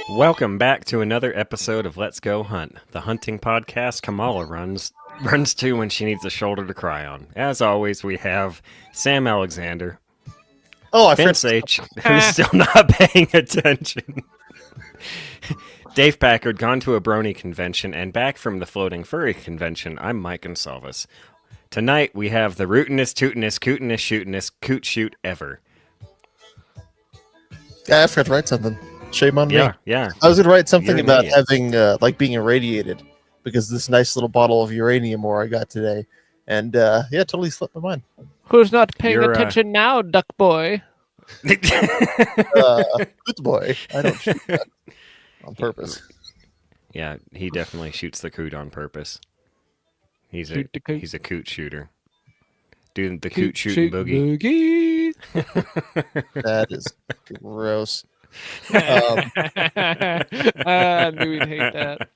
Welcome back to another episode of Let's Go Hunt, the hunting podcast Kamala runs to when she needs a shoulder to cry on. As always, we have Sam Alexander, Oh, I Vince forgot. H, who's still not paying attention, Dave Packard, gone to a brony convention, and back from the floating furry convention, I'm Mike Gonsalves. Tonight we have the rootinest, tootinest, cootinest, shootinest, coot shoot ever. Yeah, I forgot to write something. Shame on me. Yeah. I was going to write something You're an about idiot. having, being irradiated because this nice little bottle of uranium ore I got today. And, totally slipped my mind. Who's not paying You're, attention now, duck boy? Good boy. I don't shoot that on purpose. Yeah, he definitely shoots the coot on purpose. He's Shoot the coot. he's a coot shooter. Doing the Coot coot shooting boogie. boogie. That is gross. I knew he'd hate that.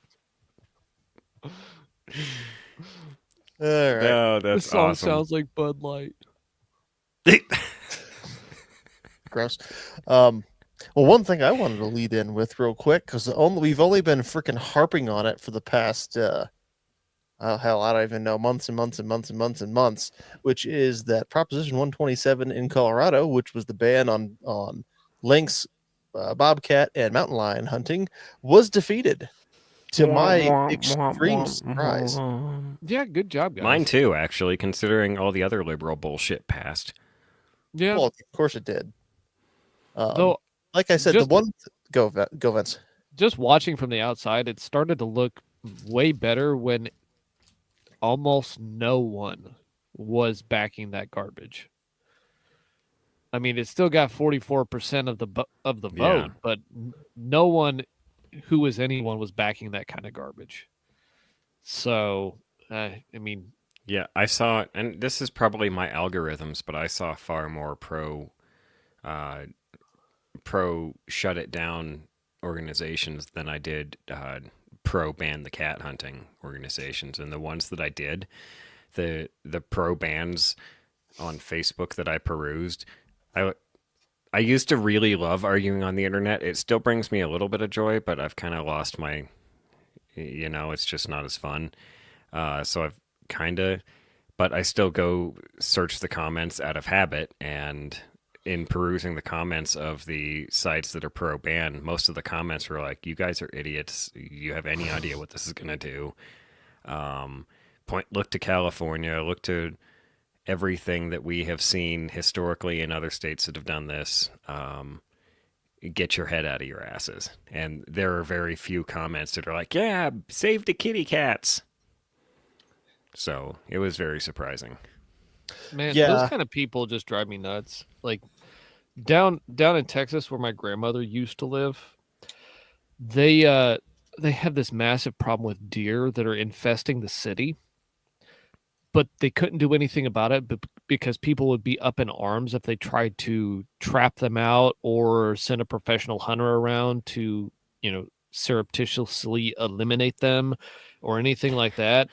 All right. Oh, This that's song awesome. sounds like Bud Light. Gross. Well, one thing I wanted to lead in with real quick, because we've only been freaking harping on it for the past, I don't even know, months and months and months and months and months, which is that Proposition 127 in Colorado, which was the ban on lynx, bobcat, and mountain lion hunting, was defeated. To my extreme surprise. Yeah, good job, guys. Mine too, actually, considering all the other liberal bullshit passed. Yeah. Well, of course it did. Though, Like I said, just- go Vince. just watching from the outside, it started to look way better when almost no one was backing that garbage. I mean, it still got 44% of the vote, Yeah. but no one who was anyone was backing that kind of garbage. So, I mean, Yeah, I saw, and this is probably my algorithms, but I saw far more pro shut it down organizations than I did pro ban the cat hunting organizations. And the ones that I did, the pro bans on Facebook that I perused, I used to really love arguing on the internet. It still brings me a little bit of joy, but I've kind of lost my, it's just not as fun. So I've kind of, but I still go search the comments out of habit. And in perusing the comments of the sites that are pro ban, most of the comments were like, "You guys are idiots. You have any idea what this is going to do?" Look to California. Look to everything that we have seen historically in other states that have done this. Get your head out of your asses. And there are very few comments that are like, "Yeah, save the kitty cats." So it was very surprising. man, Yeah. those kind of people just drive me nuts. Like down in Texas where my grandmother used to live, they have this massive problem with deer that are infesting the city. But they couldn't do anything about it because people would be up in arms if they tried to trap them out or send a professional hunter around to, surreptitiously eliminate them or anything like that.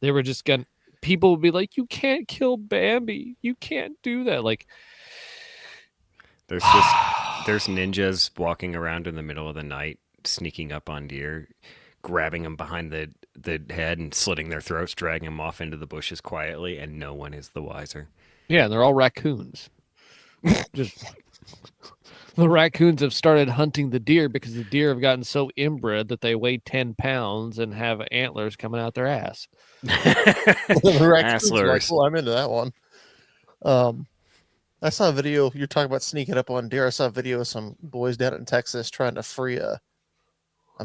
They were just going to, people would be like, "You can't kill Bambi. You can't do that." Like, There's ninjas walking around in the middle of the night, sneaking up on deer, grabbing them behind the head and slitting their throats, dragging them off into the bushes quietly, and no one is the wiser. yeah, they're all raccoons. Just the raccoons have started hunting the deer because the deer have gotten so inbred that they weigh 10 pounds and have antlers coming out their ass. The raccoons are like, Asslers. "Well, I'm into that one." I saw a video. You're talking about sneaking up on deer. I saw a video of some boys down in Texas trying to free a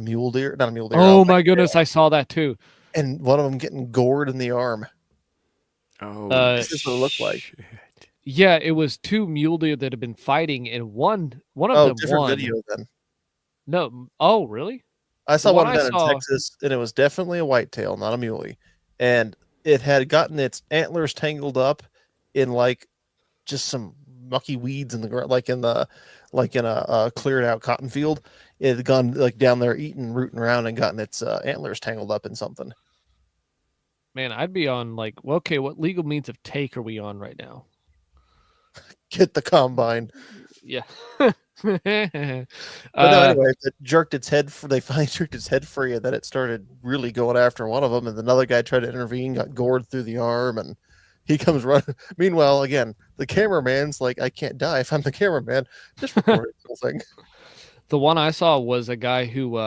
mule deer, not a mule deer. Oh my goodness, I saw that too. And one of them getting gored in the arm. Oh, This is what it looked like. shit. Yeah, it was two mule deer that had been fighting, and one of Oh, them different won. video then. No, oh really? I saw The one one I down saw- in Texas, and it was definitely a whitetail, not a muley. And it had gotten its antlers tangled up in like just some mucky weeds in the ground, like in a cleared out cotton field. It had gone like down there rooting around, and gotten its antlers tangled up in something. Man, I'd be on like, well, okay, what legal means of take are we on right now? Get the combine. Yeah. But no, uh, anyway, it jerked its head. They finally jerked its head free, and then it started really going after one of them. And another guy tried to intervene, got gored through the arm, and he comes running. Meanwhile, again, the cameraman's like, "I can't die if I'm the cameraman." Just recording the whole thing. the one I saw was a guy who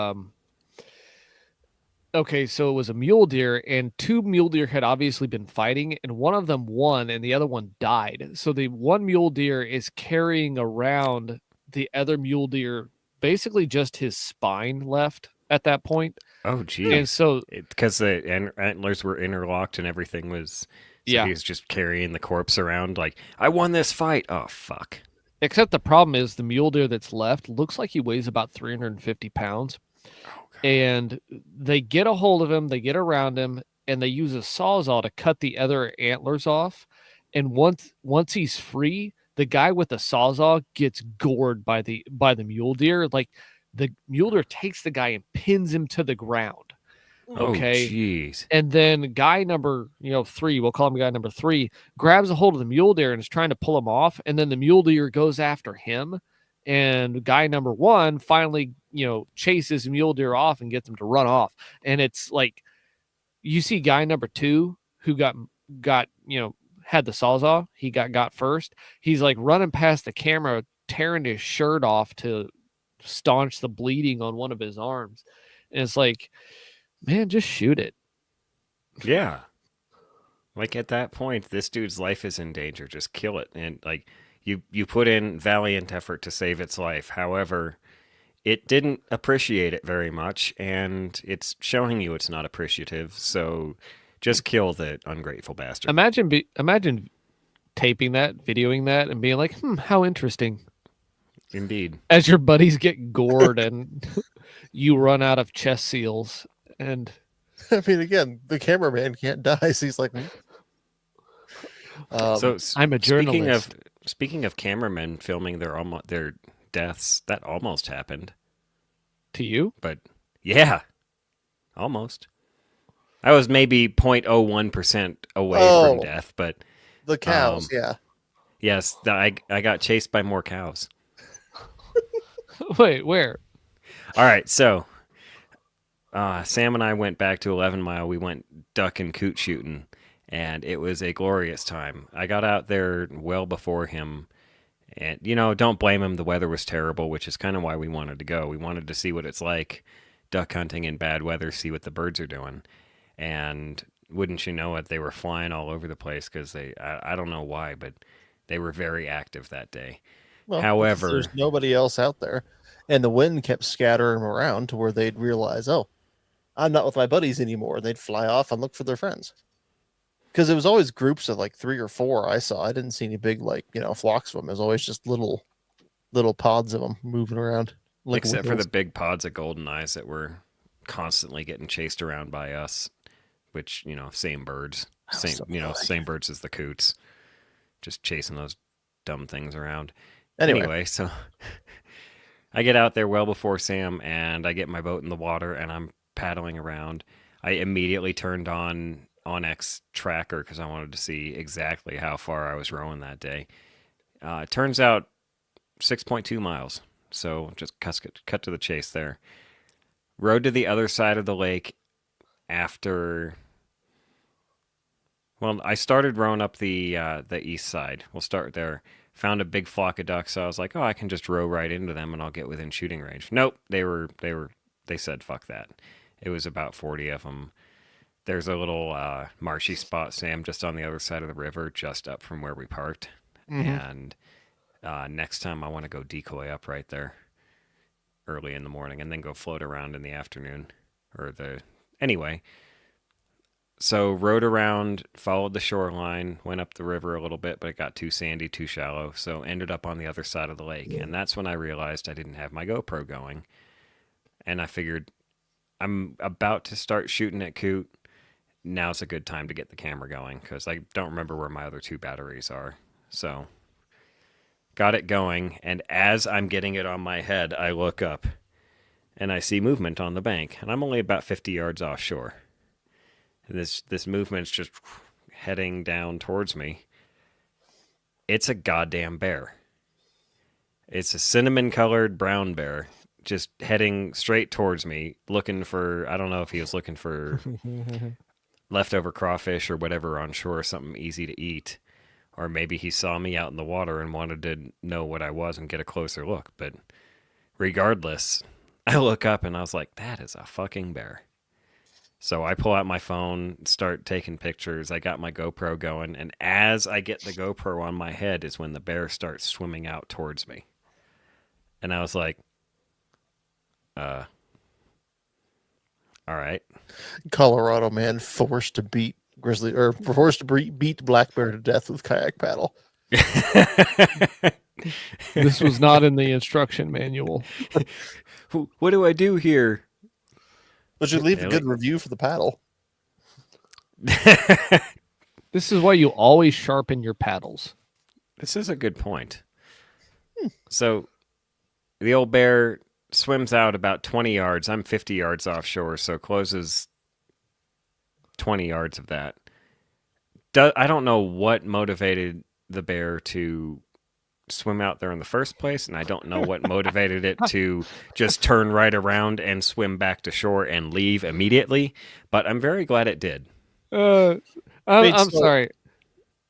okay, so it was a mule deer, and two mule deer had obviously been fighting, and one of them won, and the other one died. So the one mule deer is carrying around the other mule deer, basically just his spine left at that point. Oh, And geez. so, Because the antlers were interlocked and everything was. So yeah, he was just carrying the corpse around, like, I won this fight. Oh, fuck. except the problem is the mule deer that's left looks like he weighs about 350 pounds. Oh, God. And they get a hold of him, they get around him, and they use a sawzall to cut the other antlers off. And once he's free, the guy with the sawzall gets gored by the mule deer. Like the mule deer takes the guy and pins him to the ground. Oh, Okay. jeez. And then guy number, 3, we'll call him guy number 3, grabs a hold of the mule deer and is trying to pull him off. And then the mule deer goes after him. And guy number 1 finally, chases the mule deer off and gets him to run off. And it's like you see guy number 2 who got, had the sawzall, he got first. He's like running past the camera, tearing his shirt off to staunch the bleeding on one of his arms. And it's like, man, just shoot it. Yeah. Like, at that point, this dude's life is in danger. Just kill it. And, like, you put in valiant effort to save its life. However, it didn't appreciate it very much, and it's showing you it's not appreciative. So just kill the ungrateful bastard. Imagine taping that, videoing that, and being like, how interesting. Indeed. As your buddies get gored and you run out of chest seals. And I mean, again, the cameraman can't die, so he's like, So I'm a journalist. speaking of cameramen filming their deaths, that almost happened. To you? But yeah, almost. I was maybe 0.01% away from Oh. death, but the cows, yeah. yes, I got chased by more cows. Wait, where? All right, so Sam and I went back to 11 Mile. We went duck and coot shooting, and it was a glorious time. I got out there well before him, and don't blame him. The weather was terrible, which is kind of why we wanted to go. We wanted to see what it's like duck hunting in bad weather, see what the birds are doing, and wouldn't you know it, they were flying all over the place because I don't know why, but they were very active that day. Well, However, there's nobody else out there, and the wind kept scattering them around to where they'd realize, oh, I'm not with my buddies anymore. They'd fly off and look for their friends. Because it was always groups of like 3 or 4 I saw. I didn't see any big flocks of them. It was always just little pods of them moving around. Like except for the big pods of golden eyes that were constantly getting chased around by us, which same birds, same so same birds as the coots, just chasing those dumb things around. Anyway, So I get out there well before Sam, and I get my boat in the water, and I'm paddling around. I immediately turned on Onyx tracker because I wanted to see exactly how far I was rowing that day. It turns out 6.2 miles. So just cut to the chase there. Rode to the other side of the lake after. Well, I started rowing up the east side. We'll start there. Found a big flock of ducks, so I was like, "Oh, I can just row right into them, and I'll get within shooting range." Nope, they said, "Fuck that." It was about 40 of them. There's a little marshy spot, Sam, just on the other side of the river, just up from where we parked. And next time, I want to go decoy up right there early in the morning, and then go float around in the afternoon, anyway. So rode around, followed the shoreline, went up the river a little bit, but it got too sandy, too shallow, so ended up on the other side of the lake. And that's when I realized I didn't have my GoPro going. And I figured I'm about to start shooting at coot. Now's a good time to get the camera going because I don't remember where my other 2 batteries are. So got it going, and as I'm getting it on my head, I look up and I see movement on the bank, and I'm only about 50 yards offshore. This movement's just heading down towards me. It's a goddamn bear. It's a cinnamon colored brown bear just heading straight towards me, looking for, I don't know if he was looking for leftover crawfish or whatever on shore, something easy to eat. Or maybe he saw me out in the water and wanted to know what I was and get a closer look. But regardless, I look up and I was like, that is a fucking bear. So I pull out my phone, start taking pictures. I got my GoPro going. And as I get the GoPro on my head is when the bear starts swimming out towards me. And I was like, all right. Colorado man forced to beat grizzly or forced to beat black bear to death with kayak paddle. This was not in the instruction manual. What do I do here? But you leave a good review for the paddle. This is why you always sharpen your paddles. This is a good point. So the old bear swims out about 20 yards. I'm 50 yards offshore, so closes 20 yards of that. I don't know what motivated the bear to swim out there in the first place, and I don't know what motivated it to just turn right around and swim back to shore and leave immediately, but I'm very glad it did. I'm sorry.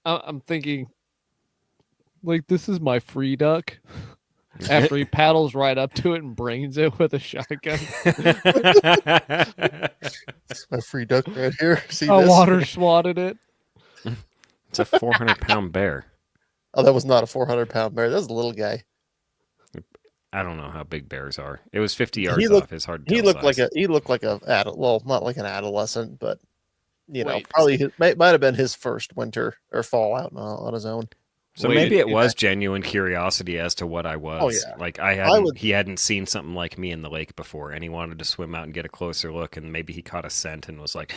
I'm thinking, like, this is my free duck. After he paddles right up to it and brains it with a shotgun. It's my free duck right here. See I this? water swatted it. It's a 400-pound bear. Oh, that was not a 400-pound bear. That was a little guy. I don't know how big bears are. It was 50 yards off. It's hard to He tell looked size. like a well, not like an adolescent, but you know, Wait. probably might have been his first winter or fall out on his own. So Wait, maybe it yeah. was genuine curiosity as to what I was. Oh, yeah. Like would- he hadn't seen something like me in the lake before, and he wanted to swim out and get a closer look, and maybe he caught a scent and was like,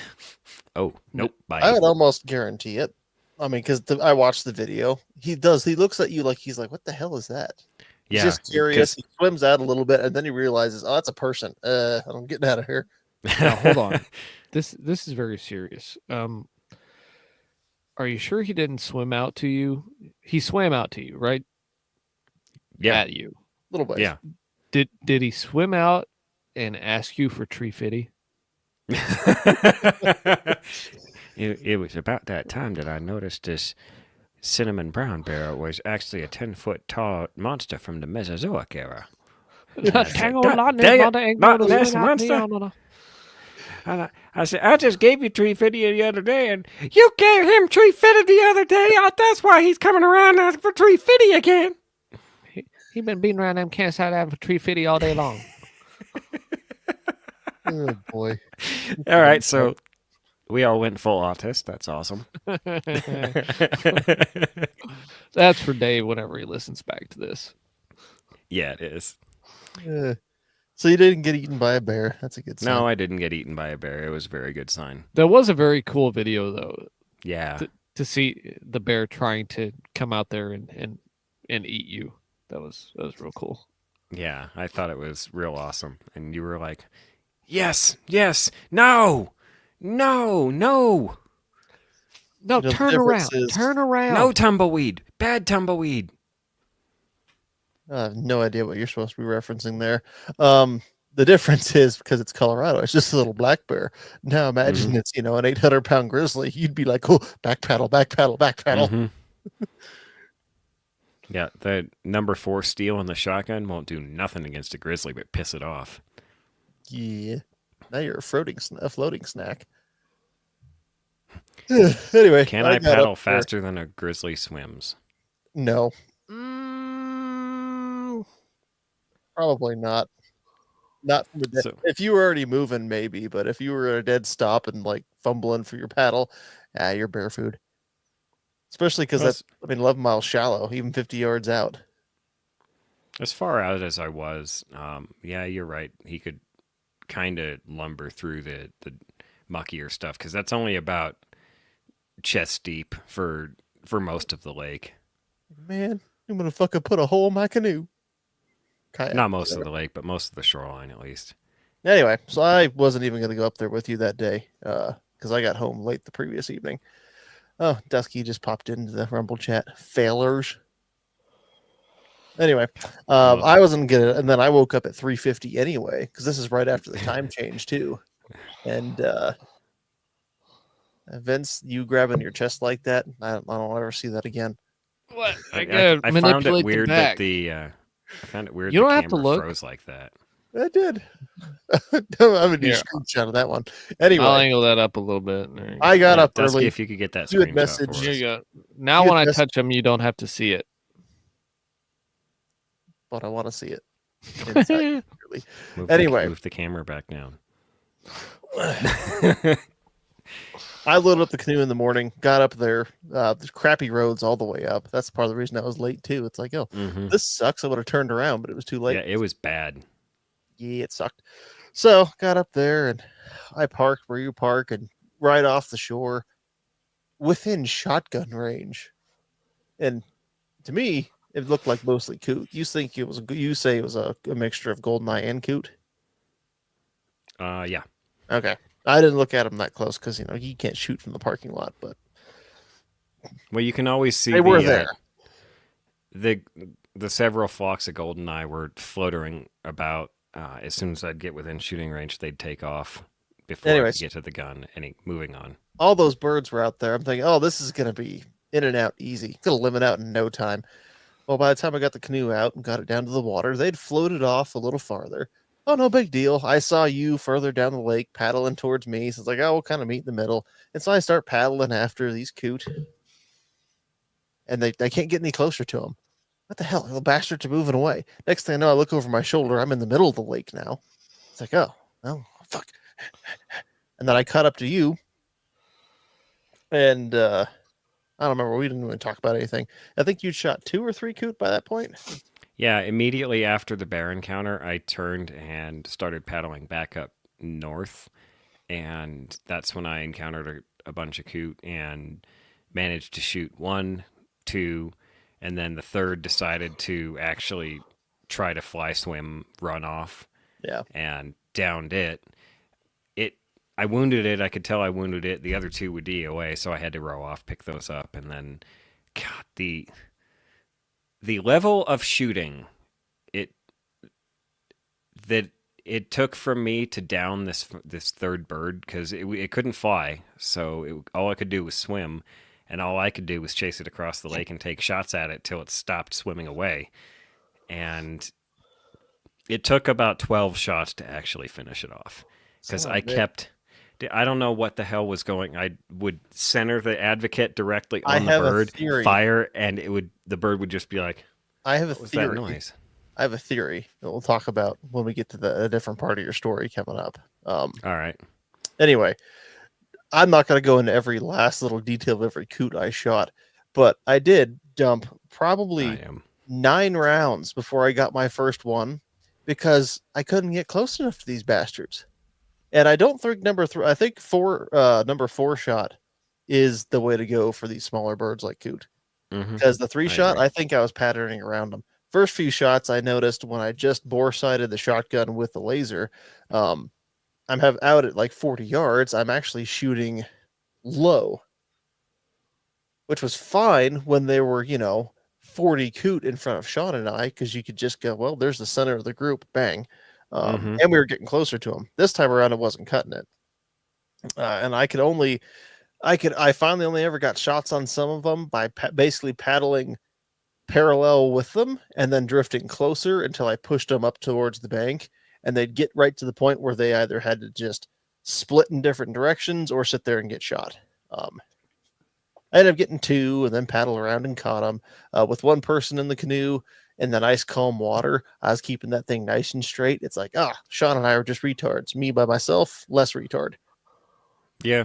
"Oh, nope, bye." I would almost guarantee it. I mean, because I watched the video. He does. He looks at you like he's like, "What the hell is that?" He's Yeah, just curious. 'cause- He swims out a little bit, and then he realizes, "Oh, that's a person. I'm getting out of here." Now hold on. This is very serious. Are you sure he didn't swim out to you? He swam out to you, right? Yeah, At you. Little bit. yeah. Did he swim out and ask you for tree fitty? It was about that time that I noticed this cinnamon brown bear was actually a 10-foot tall monster from the Mesozoic era. And I said, I just gave you tree fitty the other day, and you gave him tree fitty the other day. That's why he's coming around asking for tree fitty again. He been beating around them campsite out for tree fitty all day long. Oh boy. All right, so we all went full autist. That's awesome. That's for Dave whenever he listens back to this. Yeah, it is. So you didn't get eaten by a bear. That's a good sign. No, I didn't get eaten by a bear. It was a very good sign. That was a very cool video, though, Yeah. to see the bear trying to come out there and eat you. That was real cool. Yeah, I thought it was real awesome. And you were like, yes, no, No, You know, the turn difference around. is- Turn around. no tumbleweed, bad tumbleweed. I have no idea what you're supposed to be referencing there. The difference is because it's Colorado, it's just a little black bear. Now imagine it's an 800-pound grizzly. You'd be like, "Oh, back paddle, back paddle, back paddle." Mhm. Yeah, the number 4 steel in the shotgun won't do nothing against a grizzly but piss it off. Yeah. Now you're a floating snack. Anyway, Can I got paddle up there. faster than a grizzly swims? No, Mm, probably not. Not from a dead. So- If you were already moving, maybe, but if you were at a dead stop and like fumbling for your paddle, you're bear food. Especially because Well, that's 11 miles shallow, even 50 yards out. As far out as I was, yeah, you're right. He could kind of lumber through the muckier stuff because that's only about chest deep for most of the lake. Man, I'm gonna fucking put a hole in my canoe. Kayak, Not most of whatever. the lake, but most of the shoreline at least. Anyway, so I wasn't even gonna go up there with you that day because I got home late the previous evening. Oh, Dusky just popped into the Rumble chat. Failers. Anyway, Oh. I wasn't gonna, and then I woke up at 3:50 anyway because this is right after the time change too. And Vince, you grabbing your chest like that, I don't ever see that again. What? I I, gotta I found it manipulate the weird back. that I found it weird You the don't have to camera look. froze like that. I did. I'm gonna do Here. screenshot of that one. I'll Anyway, angle that up a little bit. There you I go. got up Dusky, early. if you could get that You had screenshot messaged- for Here us. you go. Now, You when I had touch them, you don't have to see it. But I want to see it. Inside, really. Move Anyway. move the camera back down. I loaded up the canoe in the morning, got up there. There's crappy roads all the way up. That's part of the reason I was late too. It's like, oh, Mhm. this sucks. I would have turned around, but it was too late. Yeah, it was bad. Yeah, it sucked. So got up there and I parked where you park and right off the shore within shotgun range. And to me, it looked like mostly coot. You think it was you say it was a mixture of goldeneye and coot? Yeah. Okay. I didn't look at them that close because you can't shoot from the parking lot, but Well, you can always see they were there. The several flocks of goldeneye were floating about. As soon as I'd get within shooting range, they'd take off before I Anyways. could get to the gun. Moving on. All those birds were out there. I'm thinking, oh, this is going to be in and out easy. It's going to limit out in no time. Well, by the time I got the canoe out and got it down to the water, they'd floated off a little farther. Oh, no big deal. I saw you further down the lake paddling towards me. So it's like, oh, we'll kind of meet in the middle. And so I start paddling after these coot. And they can't get any closer to them. What the hell? The bastards are moving away. Next thing I know, I look over my shoulder. I'm in the middle of the lake now. It's like, oh, fuck. And then I caught up to you. And I don't remember. We didn't really talk about anything. I think you'd shot 2 or 3 coot by that point. Yeah, immediately after the bear encounter, I turned and started paddling back up north, and that's when I encountered a bunch of coot and managed to shoot 1, 2, and then the third decided to actually try to fly swim, run off, Yeah. and downed it. I wounded it. I could tell I wounded it. The other 2 would DOA, so I had to row off, pick those up, and then, God, the level of shooting it took from me to down this third bird, because it couldn't fly, so all I could do was swim, and all I could do was chase it across the lake and take shots at it till it stopped swimming away, and it took about 12 shots to actually finish it off, because I don't know what the hell was going. I would center the advocate directly on the bird, fire, and the bird would just be like, I have a "What was theory. that noise?" I have a theory that we'll talk about when we get to a different part of your story coming up. All right. Anyway, I'm not going to go into every last little detail of every coot I shot, but I did dump probably 9 rounds before I got my first one because I couldn't get close enough to these bastards. And I don't think number 4 shot is the way to go for these smaller birds like coot. Because the 3 shot, I think I was patterning around them. First few shots, I noticed when I just bore sighted the shotgun with the laser, I'm out at like 40 yards. I'm actually shooting low, which was fine when they were, 40 coot in front of Sean and I, because you could just go, well, there's the center of the group, bang. And we were getting closer to them. This time around, it wasn't cutting it. And I finally only ever got shots on some of them by basically paddling parallel with them and then drifting closer until I pushed them up towards the bank, and they'd get right to the point where they either had to just split in different directions or sit there and get shot. I ended up getting 2 and then paddle around and caught them with 1 person in the canoe in the nice calm water. I was keeping that thing nice and straight. It's like, Sean and I are just retards. Me by myself, less retard. Yeah,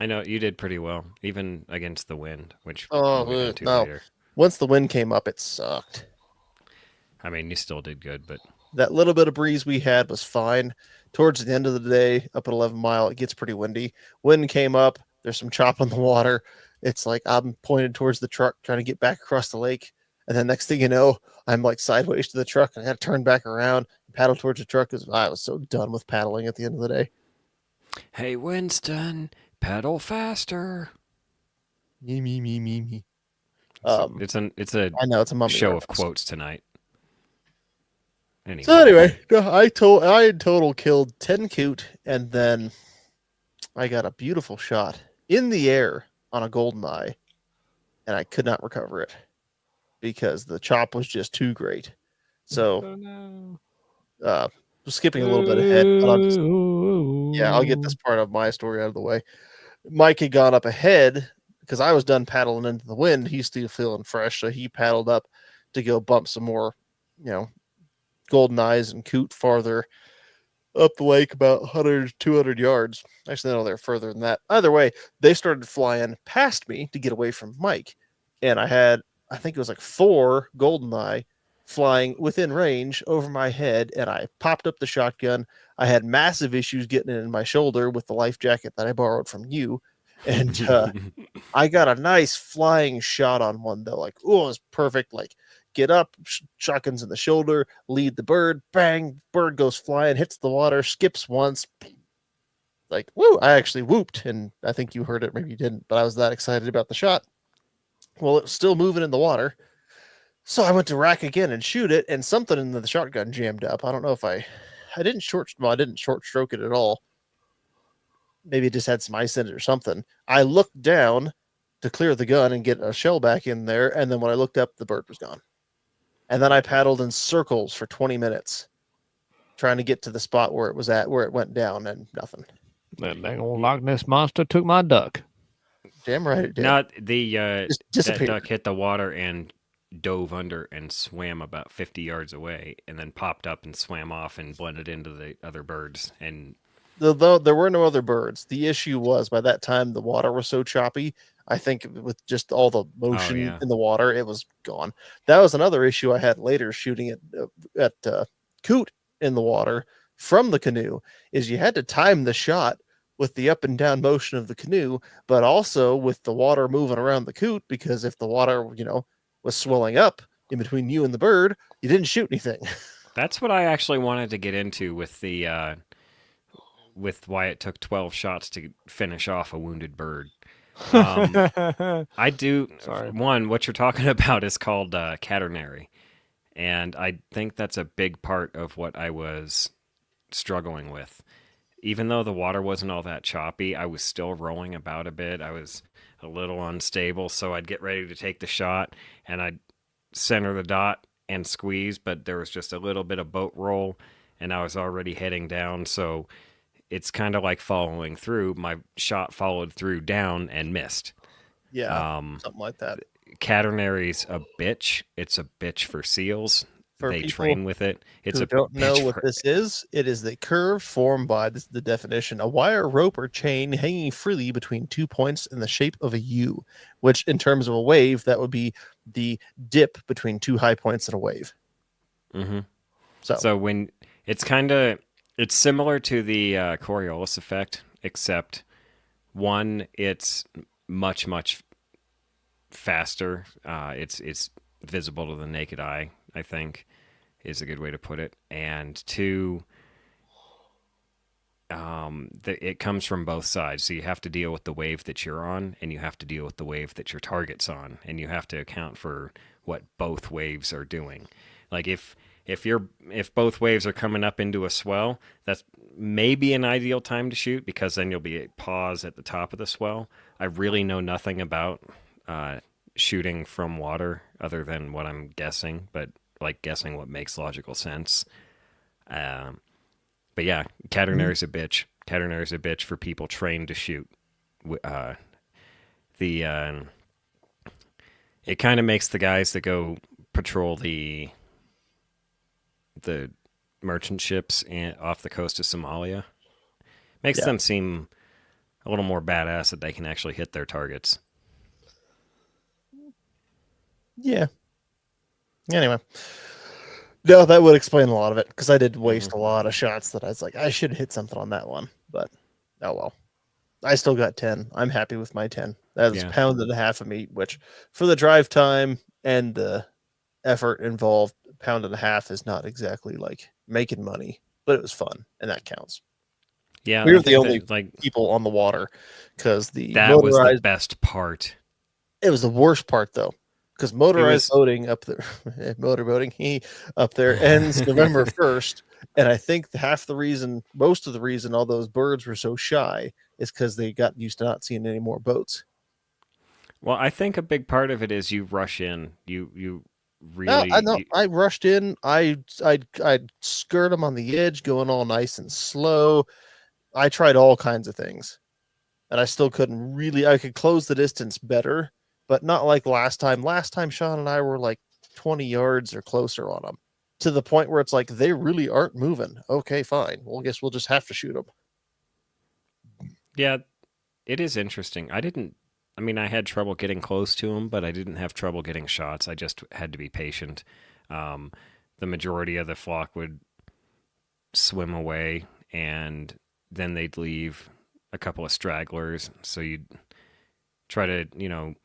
I know you did pretty well, even against the wind, which we'll get into later. Once the wind came up, it sucked. I mean, you still did good, but that little bit of breeze we had was fine. Towards the end of the day, up at 11 Mile, it gets pretty windy. Wind came up. There's some chop on the water. It's like I'm pointed towards the truck, trying to get back across the lake. And then next thing you know, I'm like sideways to the truck. And I got to turn back around and paddle towards the truck because I was so done with paddling at the end of the day. Hey, Winston, paddle faster. Me. It's a I know it's a mummy show reference. of quotes tonight. Anyway, So anyway, no, I in total killed 10 coot, and then I got a beautiful shot in the air on a golden eye, and I could not recover it because the chop was just too great. So Oh no. uh skipping a little bit ahead, but I'll get this Oh. part of my story out of the way. Mike had gone up ahead because I was done paddling into the wind. He's still feeling fresh, so he paddled up to go bump some more, golden eyes and coot farther up the lake, about 100, 200 yards. Actually, no, they're further than that. Either way, they started flying past me to get away from Mike. And I think it was like 4 goldeneye flying within range over my head. And I popped up the shotgun. I had massive issues getting it in my shoulder with the life jacket that I borrowed from you. And I got a nice flying shot on one, though. Like, oh, it was perfect. Like, get up, shotguns in the shoulder, lead the bird, bang, bird goes flying, hits the water, skips once. Like, woo, I actually whooped. And I think you heard it, maybe you didn't, but I was that excited about the shot. Well, it was still moving in the water. So I went to rack again and shoot it, and something in the shotgun jammed up. I don't know if I didn't I didn't short stroke it at all. Maybe it just had some ice in it or something. I looked down to clear the gun and get a shell back in there, and then when I looked up, the bird was gone. And then I paddled in circles for 20 minutes trying to get to the spot where it was at, where it went down, and nothing. That dang old Loch Ness monster took my duck. Damn right it did. not the Just that disappeared. duck hit the water and dove under and swam about 50 yards away, and then popped up and swam off and blended into the other birds. And Though there were no other birds, the issue was by that time the water was so choppy. I think with just all the motion yeah. in the water, it was gone. That was another issue I had later shooting at coot in the water from the canoe. Is you had to time the shot with the up and down motion of the canoe, but also with the water moving around the coot. Because if the water, was swelling up in between you and the bird, you didn't shoot anything. that's what I actually wanted to get into with the with why it took 12 shots to finish off a wounded bird. I do. Sorry. One, what you're talking about is called catenary, and I think that's a big part of what I was struggling with. Even though the water wasn't all that choppy, I was still rolling about a bit. I was a little unstable, so I'd get ready to take the shot, and I'd center the dot and squeeze, but there was just a little bit of boat roll, and I was already heading down, so it's kind of like following through. My shot followed through down and missed. Yeah, Um, something like that. Caternary's a bitch. It's a bitch for seals. For They people train with it. It's who a don't know bitch what for this is, it is the curve formed by, this is the definition, a wire, rope, or chain hanging freely between 2 points in the shape of a U, which in terms of a wave, that would be the dip between 2 high points in a wave. hmm So, So when it's it's similar to the Coriolis effect, except one, it's much faster. It's visible to the naked eye, I think, is a good way to put it. And two, it comes from both sides. So you have to deal with the wave that you're on, and you have to deal with the wave that your target's on, and you have to account for what both waves are doing. Like if both waves are coming up into a swell, that's maybe an ideal time to shoot, because then you'll be at pause at the top of the swell. I really know nothing about shooting from water other than what I'm guessing, but like guessing what makes logical sense. But yeah, Caternary's a bitch. Caternary's a bitch for people trained to shoot. The It kind of makes the guys that go patrol the merchant ships off the coast of Somalia, makes Yeah. them seem a little more badass that they can actually hit their targets. yeah. Anyway. No, that would explain a lot of it, because I did waste a lot of shots that I was like, I should hit something on that one. But, oh well. I still got 10. I'm happy with my 10. That's Yeah. a pound and a half of meat, which for the drive time and the effort involved, a pound and a half is not exactly like making money, but it was fun, and that counts. Yeah, We I were the think only that, like, people on the water because the that was the motorized. best part. It was the worst part though. because It motorized was boating up there, motorboating up there ends November 1st, and I think most of the reason all those birds were so shy is because they got used to not seeing any more boats. well, I think a big part of it is you rush in. You No, I really know. I rushed in. I'd skirt them on the edge, going all nice and slow. I tried all kinds of things, and I still couldn't really. I could close the distance better, but not like last time. Last time, Sean and I were like 20 yards or closer on them, to the point where it's like they really aren't moving. Okay, fine. Well, I guess we'll just have to shoot them. yeah, it is interesting. I didn't. I mean, I had trouble getting close to them, but I didn't have trouble getting shots. I just had to be patient. Um, the majority of the flock would swim away, and then they'd leave a couple of stragglers. So you'd try to,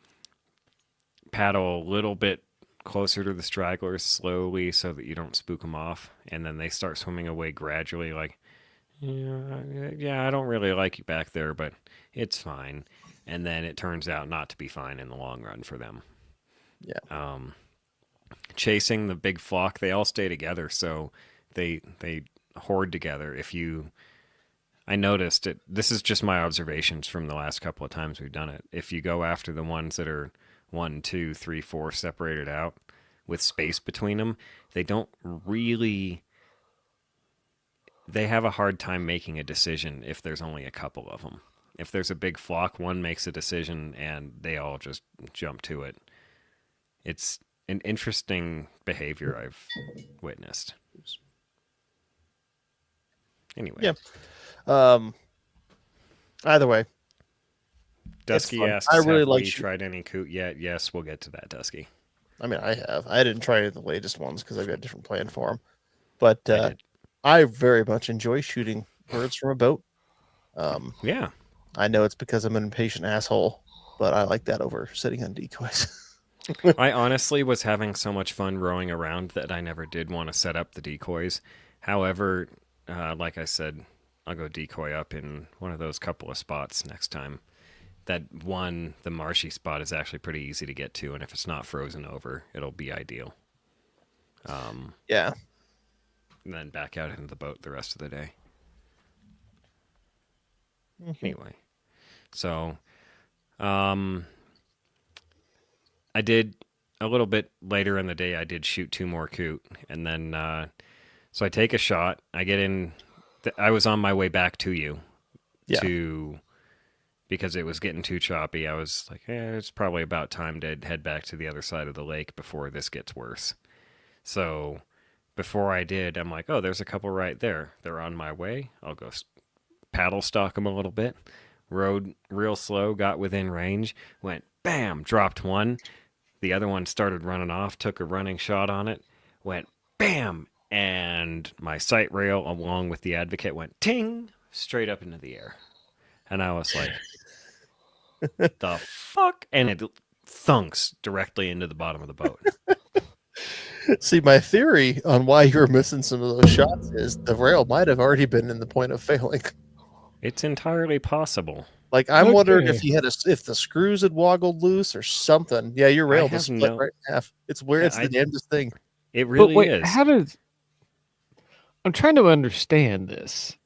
paddle a little bit closer to the stragglers slowly so that you don't spook them off. And then they start swimming away gradually, like, yeah, I don't really like you back there, but it's fine. And then it turns out not to be fine in the long run for them. Yeah. Chasing the big flock, they all stay together, so they hoard together. I noticed it. This is just my observations from the last couple of times we've done it. If you go after the ones that are 1, 2, 3, 4 separated out with space between them, they don't really. They have a hard time making a decision if there's only a couple of them. If there's a big flock, one makes a decision and they all just jump to it. It's an interesting behavior I've witnessed. Anyway, Yeah. Um. Either way, it's Dusky fun. I asks, really "Have like we shooting. tried any coot yet?" Yes, we'll get to that, Dusky. I mean, I have. I didn't try the latest ones because I've got a different plan for them. But I did. I very much enjoy shooting birds from a boat. Um, Yeah, I know it's because I'm an impatient asshole, but I like that over sitting on decoys. I honestly was having so much fun rowing around that I never did want to set up the decoys. However, like I said, I'll go decoy up in one of those couple of spots next time. That one, the marshy spot, is actually pretty easy to get to, and if it's not frozen over, it'll be ideal. Yeah. And then back out into the boat the rest of the day. Mhm. Anyway, so I did a little bit later in the day. I did shoot 2 more coot, and then so I take a shot. I get in. I was on my way back to you Yeah. to because it was getting too choppy. I was like, it's probably about time to head back to the other side of the lake before this gets worse. So before I did, I'm like, oh, there's a couple right there. They're on my way. I'll go paddle stalk them a little bit. Rode real slow, got within range, went bam, dropped one. The other one started running off, took a running shot on it, went bam, and my sight rail along with the advocate went ting straight up into the air. And I was like, the fuck? And it thunks directly into the bottom of the boat. See, my theory on why you were missing some of those shots is the rail might have already been in the point of failing. It's entirely possible. Like I'm wondering Okay. if you had if the screws had woggled loose or something. Yeah, your I rail have just split no. right in half. It's weird. Yeah, It's the damnedest thing. it But really wait, is. how does I'm trying to understand this.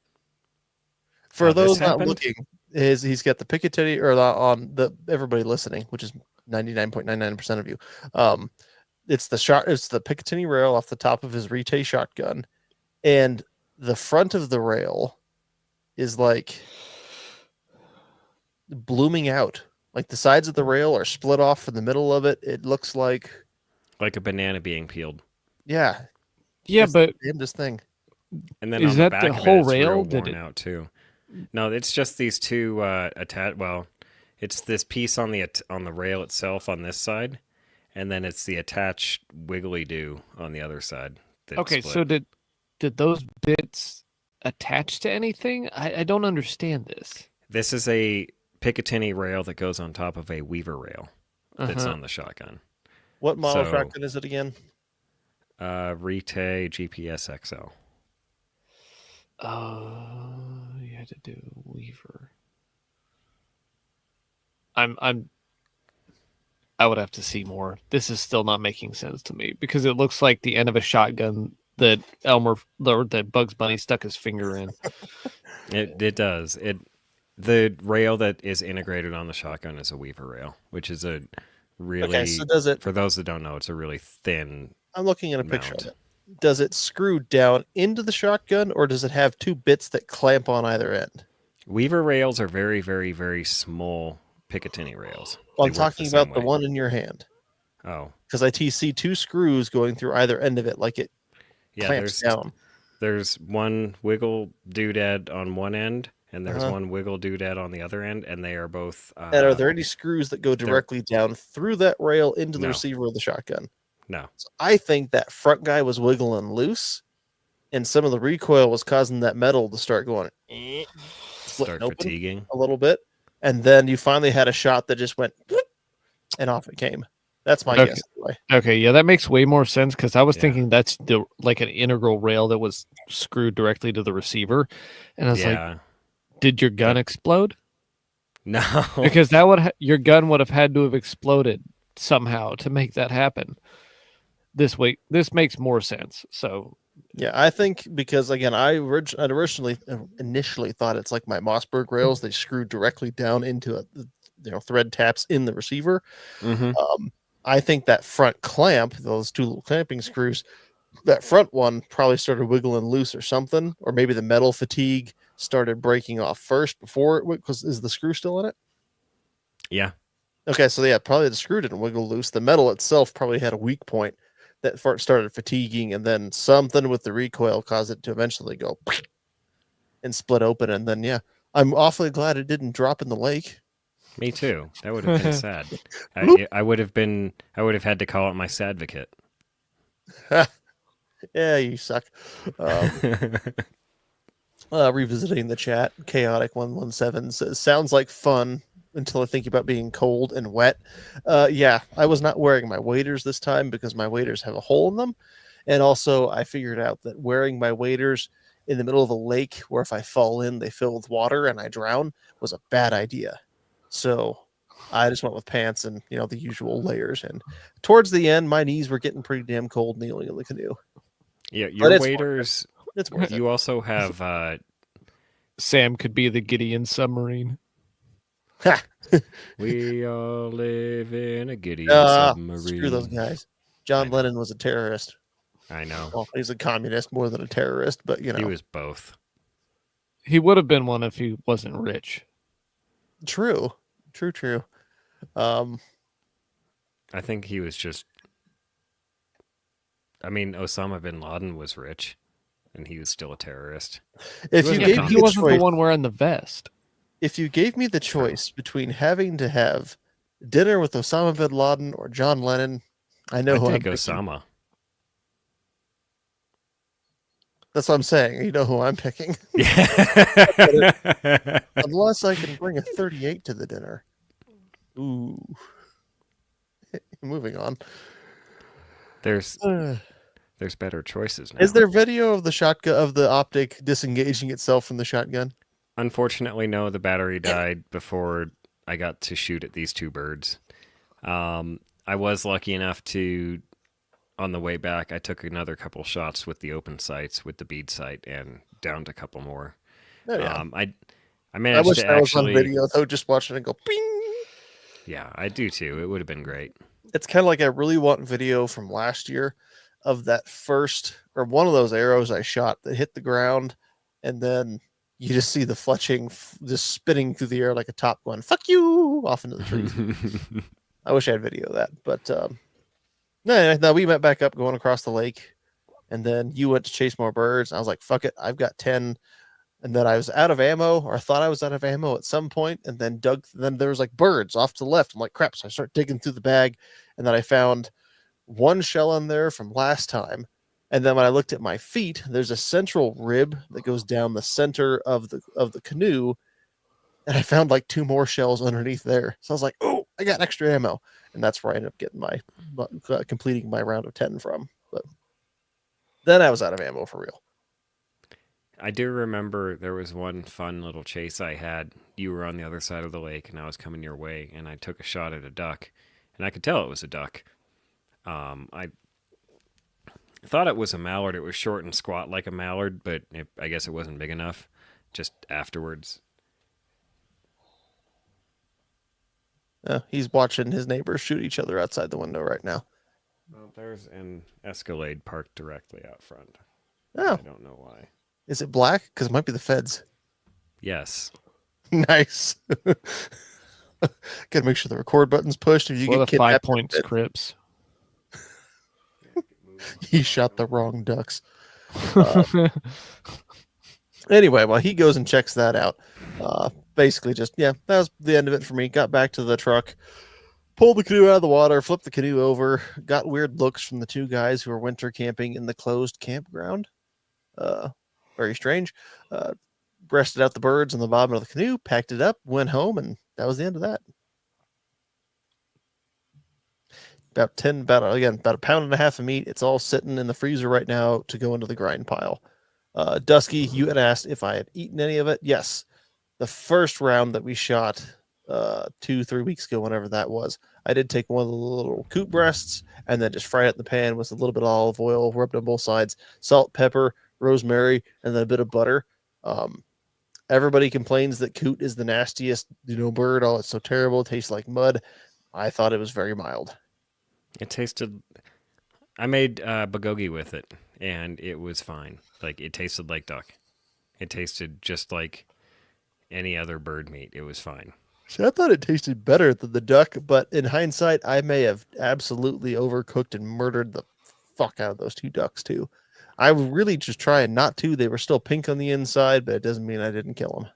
For How this those not happened? looking, he's got the Picatinny or on the everybody listening, which is 99.99% of you. Um, it's the Picatinny rail off the top of his Rite shotgun, and the front of the rail is like blooming out. Like the sides of the rail are split off from the middle of it. It looks like, Like a banana being peeled. yeah, Yeah, it's the but damnedest thing. And then is on the that the back of it, whole it's rail? real Did worn it? out too. No, it's just these two Well, it's this piece on the rail itself on this side, and then it's the attached wiggly do on the other side. That Okay, split. so did those bits attach to anything? I don't understand this. This is a Picatinny rail that goes on top of a Weaver rail that's Uh-huh. on the shotgun. What model So, shotgun is it again? Rite GPS XL. You had to do Weaver. I'm I would have to see more. This is still not making sense to me because it looks like the end of a shotgun that that Bugs Bunny stuck his finger in. It does. The rail that is integrated on the shotgun is a Weaver rail, which is a Okay, so really, does it? for those that don't know, it's a really thin I'm looking at a picture of mount. it. Does it screw down into the shotgun, or does it have two bits that clamp on either end? Weaver rails are very, very, very small Picatinny rails. Well, They I'm work the talking same about the way. one in your hand Oh, because I see two screws going through either end of it, like it yeah. clamps down. There's one wiggle doodad on one end, and there's Uh-huh. one wiggle doodad on the other end, and they are both. And are there any screws that go They're directly down through that rail into the no, receiver of the shotgun? no. So I think that front guy was wiggling loose, and some of the recoil was causing that metal to start going splitting Start open fatiguing. a little bit. And then you finally had a shot that just went whoop, and off it came. That's my Okay. guess anyway. Okay, yeah, that makes way more sense because I was Yeah. thinking that's like an integral rail that was screwed directly to the receiver, and I was like, Yeah. did your gun That- explode? No. Because that would your gun would have had to have exploded somehow to make that happen. This makes more sense. So Yeah, I think because again, I'd originally initially thought it's like my Mossberg rails. They screw directly down into thread taps in the receiver. hmm I think that front clamp, those two little clamping screws, that front one probably started wiggling loose or something, or maybe the metal fatigue started breaking off first before it because is the screw still in it? Yeah. Okay, so yeah, probably the screw didn't wiggle loose. The metal itself probably had a weak point that started fatiguing, and then something with the recoil caused it to eventually go and split open. And then yeah, I'm awfully glad it didn't drop in the lake. Me too. That would have been sad. Bloop. I would have had to call it my sadvocate. Yeah, you suck. Revisiting the chat, chaotic 117 says sounds like fun until I think about being cold and wet. Yeah, I was not wearing my waders this time because my waders have a hole in them, and also I figured out that wearing my waders in the middle of a lake where if I fall in they fill with water and I drown was a bad idea. So I just went with pants and the usual layers. And towards the end, my knees were getting pretty damn cold kneeling in the canoe. Yeah, But your it's waders. It's worth it. You also have Sam could be the Gideon submarine. we all live in a Gideon submarine. Screw those guys. I John know. Lennon was a terrorist. I know. Well, he's a communist more than a terrorist, but He was both. He would have been one if he wasn't rich. True. Um, I think he was just. I mean, Osama bin Laden was rich, and he was still a terrorist. if He you wasn't a gave He me communist. the wasn't choice, the one wearing the vest. if you gave me the True. choice between having to have dinner with Osama bin Laden or John Lennon, I know I'd who I'm take picking. Osama. That's what I'm saying. You know who I'm picking. Yeah. Unless I can bring a 38 to the dinner. Ooh. Moving on. There's better choices now. Is there video of the shotgun of the optic disengaging itself from the shotgun? Unfortunately, no. The battery died before I got to shoot at these two birds. I was lucky enough to, on the way back, I took another couple shots with the open sights, with the bead sight, and downed a couple more. Oh yeah. I I managed wish to that was on actually. video though, just watching it go ping. Yeah, I do too. It would have been great. It's kind of like I really want video from last year of that first or one of those arrows I shot that hit the ground, and then you just see the fletching just spinning through the air like a top gun. Fuck you off into the trees. I wish I had video of that, but no, we went back up going across the lake, and then you went to chase more birds. I was like, fuck it, I've got 10. And then I was out of ammo, or I thought I was out of ammo at some point, and then then there was like birds off to the left. I'm like, crap. So I start digging through the bag, and then I found one shell in there from last time. And then when I looked at my feet, there's a central rib that goes down the center of the canoe, and I found like 2 more shells underneath there. So I was like, oh, I got extra ammo, and that's where I ended up getting my completing my round of 10 from. But then I was out of ammo for real. I do remember there was one fun little chase I had. You were on the other side of the lake, and I was coming your way, and I took a shot at a duck, and I could tell it was a duck. I thought it was a mallard. It was short and squat like a mallard, but I guess it wasn't big enough. Just afterwards, He's watching his neighbors shoot each other outside the window right now. well, there's an Escalade parked directly out front. Oh, I don't know why. is it black? Because it might be the feds. Yes. Nice. Gotta make sure the record button's pushed. If you What get the 5 kidnapped, points, Crips? he shot the wrong ducks. Anyway, while he goes and checks that out, basically just, that was the end of it for me. Got back to the truck, pulled the canoe out of the water, flipped the canoe over, got weird looks from the two guys who were winter camping in the closed campground. Very strange. Breasted out the birds on the bottom of the canoe, packed it up, went home, and that was the end of that. About a pound and a half of meat. It's all sitting in the freezer right now to go into the grind pile. Dusky, you had asked if I had eaten any of it. Yes. The first round that we shot 2-3 weeks ago, whenever that was, I did take one of the little coot breasts and then just fry it in the pan with a little bit of olive oil, rubbed on both sides, salt, pepper, rosemary, and then a bit of butter. Everybody complains that coot is the nastiest, bird. Oh, it's so terrible. It tastes like mud. I thought it was very mild. It tasted. I made bulgogi with it, and it was fine. Like, it tasted like duck. It tasted just like any other bird meat. It was fine. See, I thought it tasted better than the duck, but in hindsight, I may have absolutely overcooked and murdered the fuck out of those two ducks too. I was really just trying not to. They were still pink on the inside, but it doesn't mean I didn't kill them.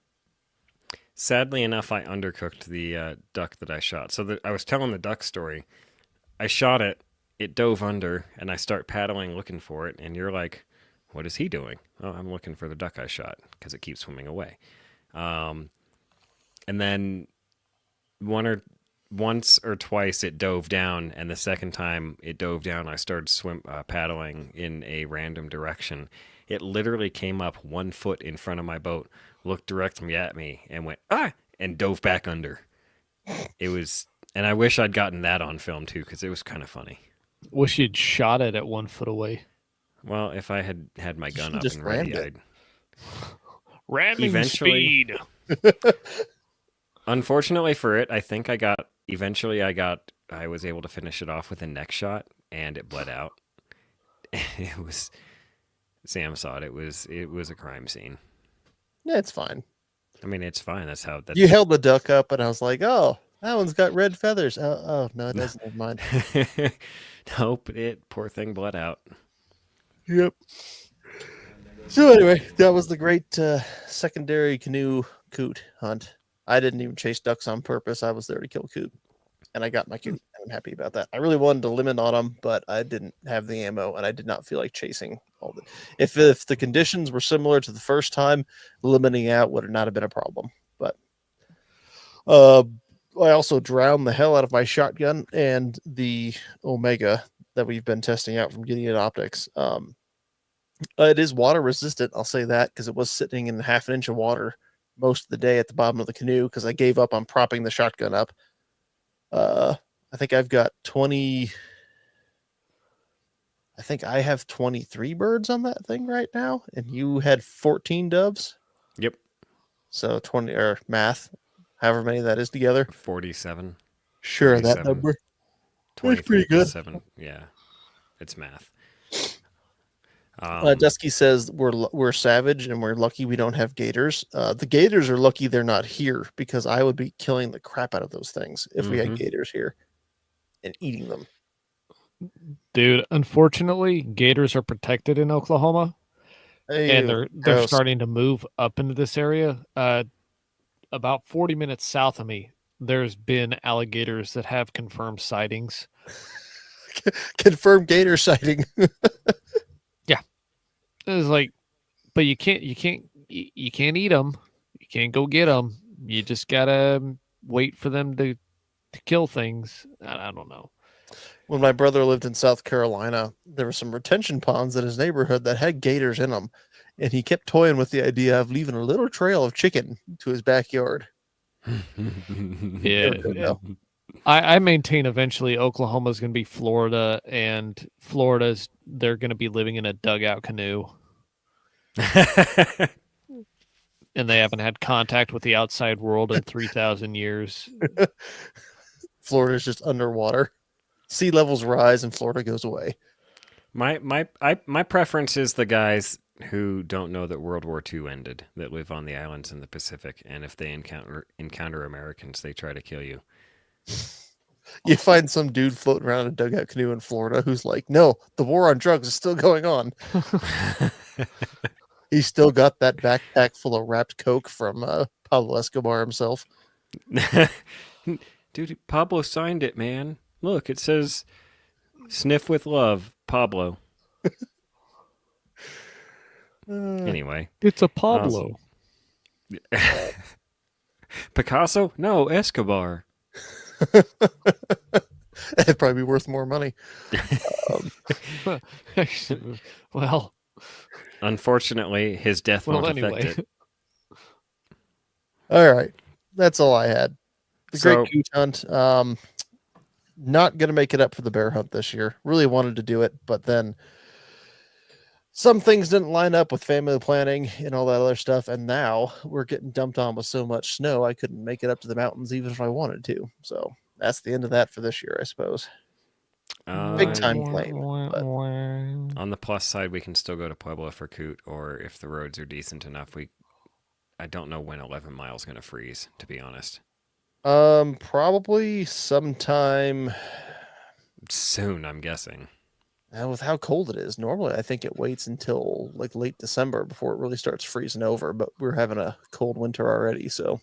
Sadly enough, I undercooked the duck that I shot. So I was telling the duck story. I shot it. It dove under, and I start paddling looking for it. And you're like, "What is he doing?" "Oh, I'm looking for the duck I shot because it keeps swimming away." And then once or twice it dove down, and the second time it dove down, I started paddling in a random direction. It literally came up 1 foot in front of my boat, looked directly at me, and went and dove back under. It was, and I wish I'd gotten that on film too, because it was kind of funny. Wish you'd shot it at 1 foot away. Well, if I had my gun up just and ready, rammed it. Ramming Eventually- speed. Unfortunately for it, I think I was able to finish it off with a neck shot, and it bled out. It was, Sam saw it. It was a crime scene. Yeah, it's fine. I mean, it's fine. That's You held the duck up, and I was like, "Oh, that one's got red feathers." Oh no, it doesn't. Never mind. Nope, poor thing bled out. Yep. So anyway, that was the great secondary canoe coot hunt. I didn't even chase ducks on purpose. I was there to kill coot, and I got my coot, and I'm happy about that. I really wanted to limit on them, but I didn't have the ammo, and I did not feel like chasing all the. If the conditions were similar to the first time, limiting out would have not have been a problem. But I also drowned the hell out of my shotgun and the Omega that we've been testing out from Gideon Optics. It is water resistant, I'll say that, because it was sitting in half an inch of water most of the day at the bottom of the canoe because I gave up on propping the shotgun up. I think I've got 20. I think I have 23 birds on that thing right now, and you had 14 doves. Yep. So 20 or math, however many that is together. 47. Sure, that 37. number. 23 pretty good. 7. Yeah, it's math. Dusky says we're savage and we're lucky we don't have gators. The gators are lucky they're not here because I would be killing the crap out of those things if we had gators here and eating them. Dude, unfortunately, gators are protected in Oklahoma, and they're gross. starting to move up into this area. About 40 minutes south of me, there's been alligators that have confirmed sightings. Confirmed gator sighting. It's like, but you can't eat them. You can't go get them. You just gotta wait for them to kill things. I don't know. When my brother lived in South Carolina, there were some retention ponds in his neighborhood that had gators in them, and he kept toying with the idea of leaving a little trail of chicken to his backyard. Yeah, I maintain eventually Oklahoma's going to be Florida, and they're going to be living in a dugout canoe, and they haven't had contact with the outside world in 3,000 years. Florida's just underwater. Sea levels rise and Florida goes away. My preference is the guys who don't know that World War II ended, that live on the islands in the Pacific, and if they encounter Americans, they try to kill you. You find some dude floating around in a dugout canoe in Florida who's like, no, the war on drugs is still going on. He's still got that backpack full of wrapped coke from Pablo Escobar himself. Dude, Pablo signed it, man. Look, it says "Sniff with love, Pablo." Anyway, It's a Pablo. Picasso? No, Escobar. It'd probably be worth more money. Well, Unfortunately, his death won't affect it. All right, that's all I had. The So- Great Coot Hunt. Not gonna make it up for the bear hunt this year. Really wanted to do it, but then some things didn't line up with family planning and all that other stuff. And now we're getting dumped on with so much snow, I couldn't make it up to the mountains even if I wanted to. So that's the end of that for this year, I suppose. Big time claim, but- On the plus side, we can still go to Pueblo for Coot, or if the roads are decent enough, I don't know when 11 miles going to freeze, to be honest. Probably sometime Soon, I'm guessing. with how cold it is. Normally, I think it waits until like late December before it really starts freezing over. But we're having a cold winter already, so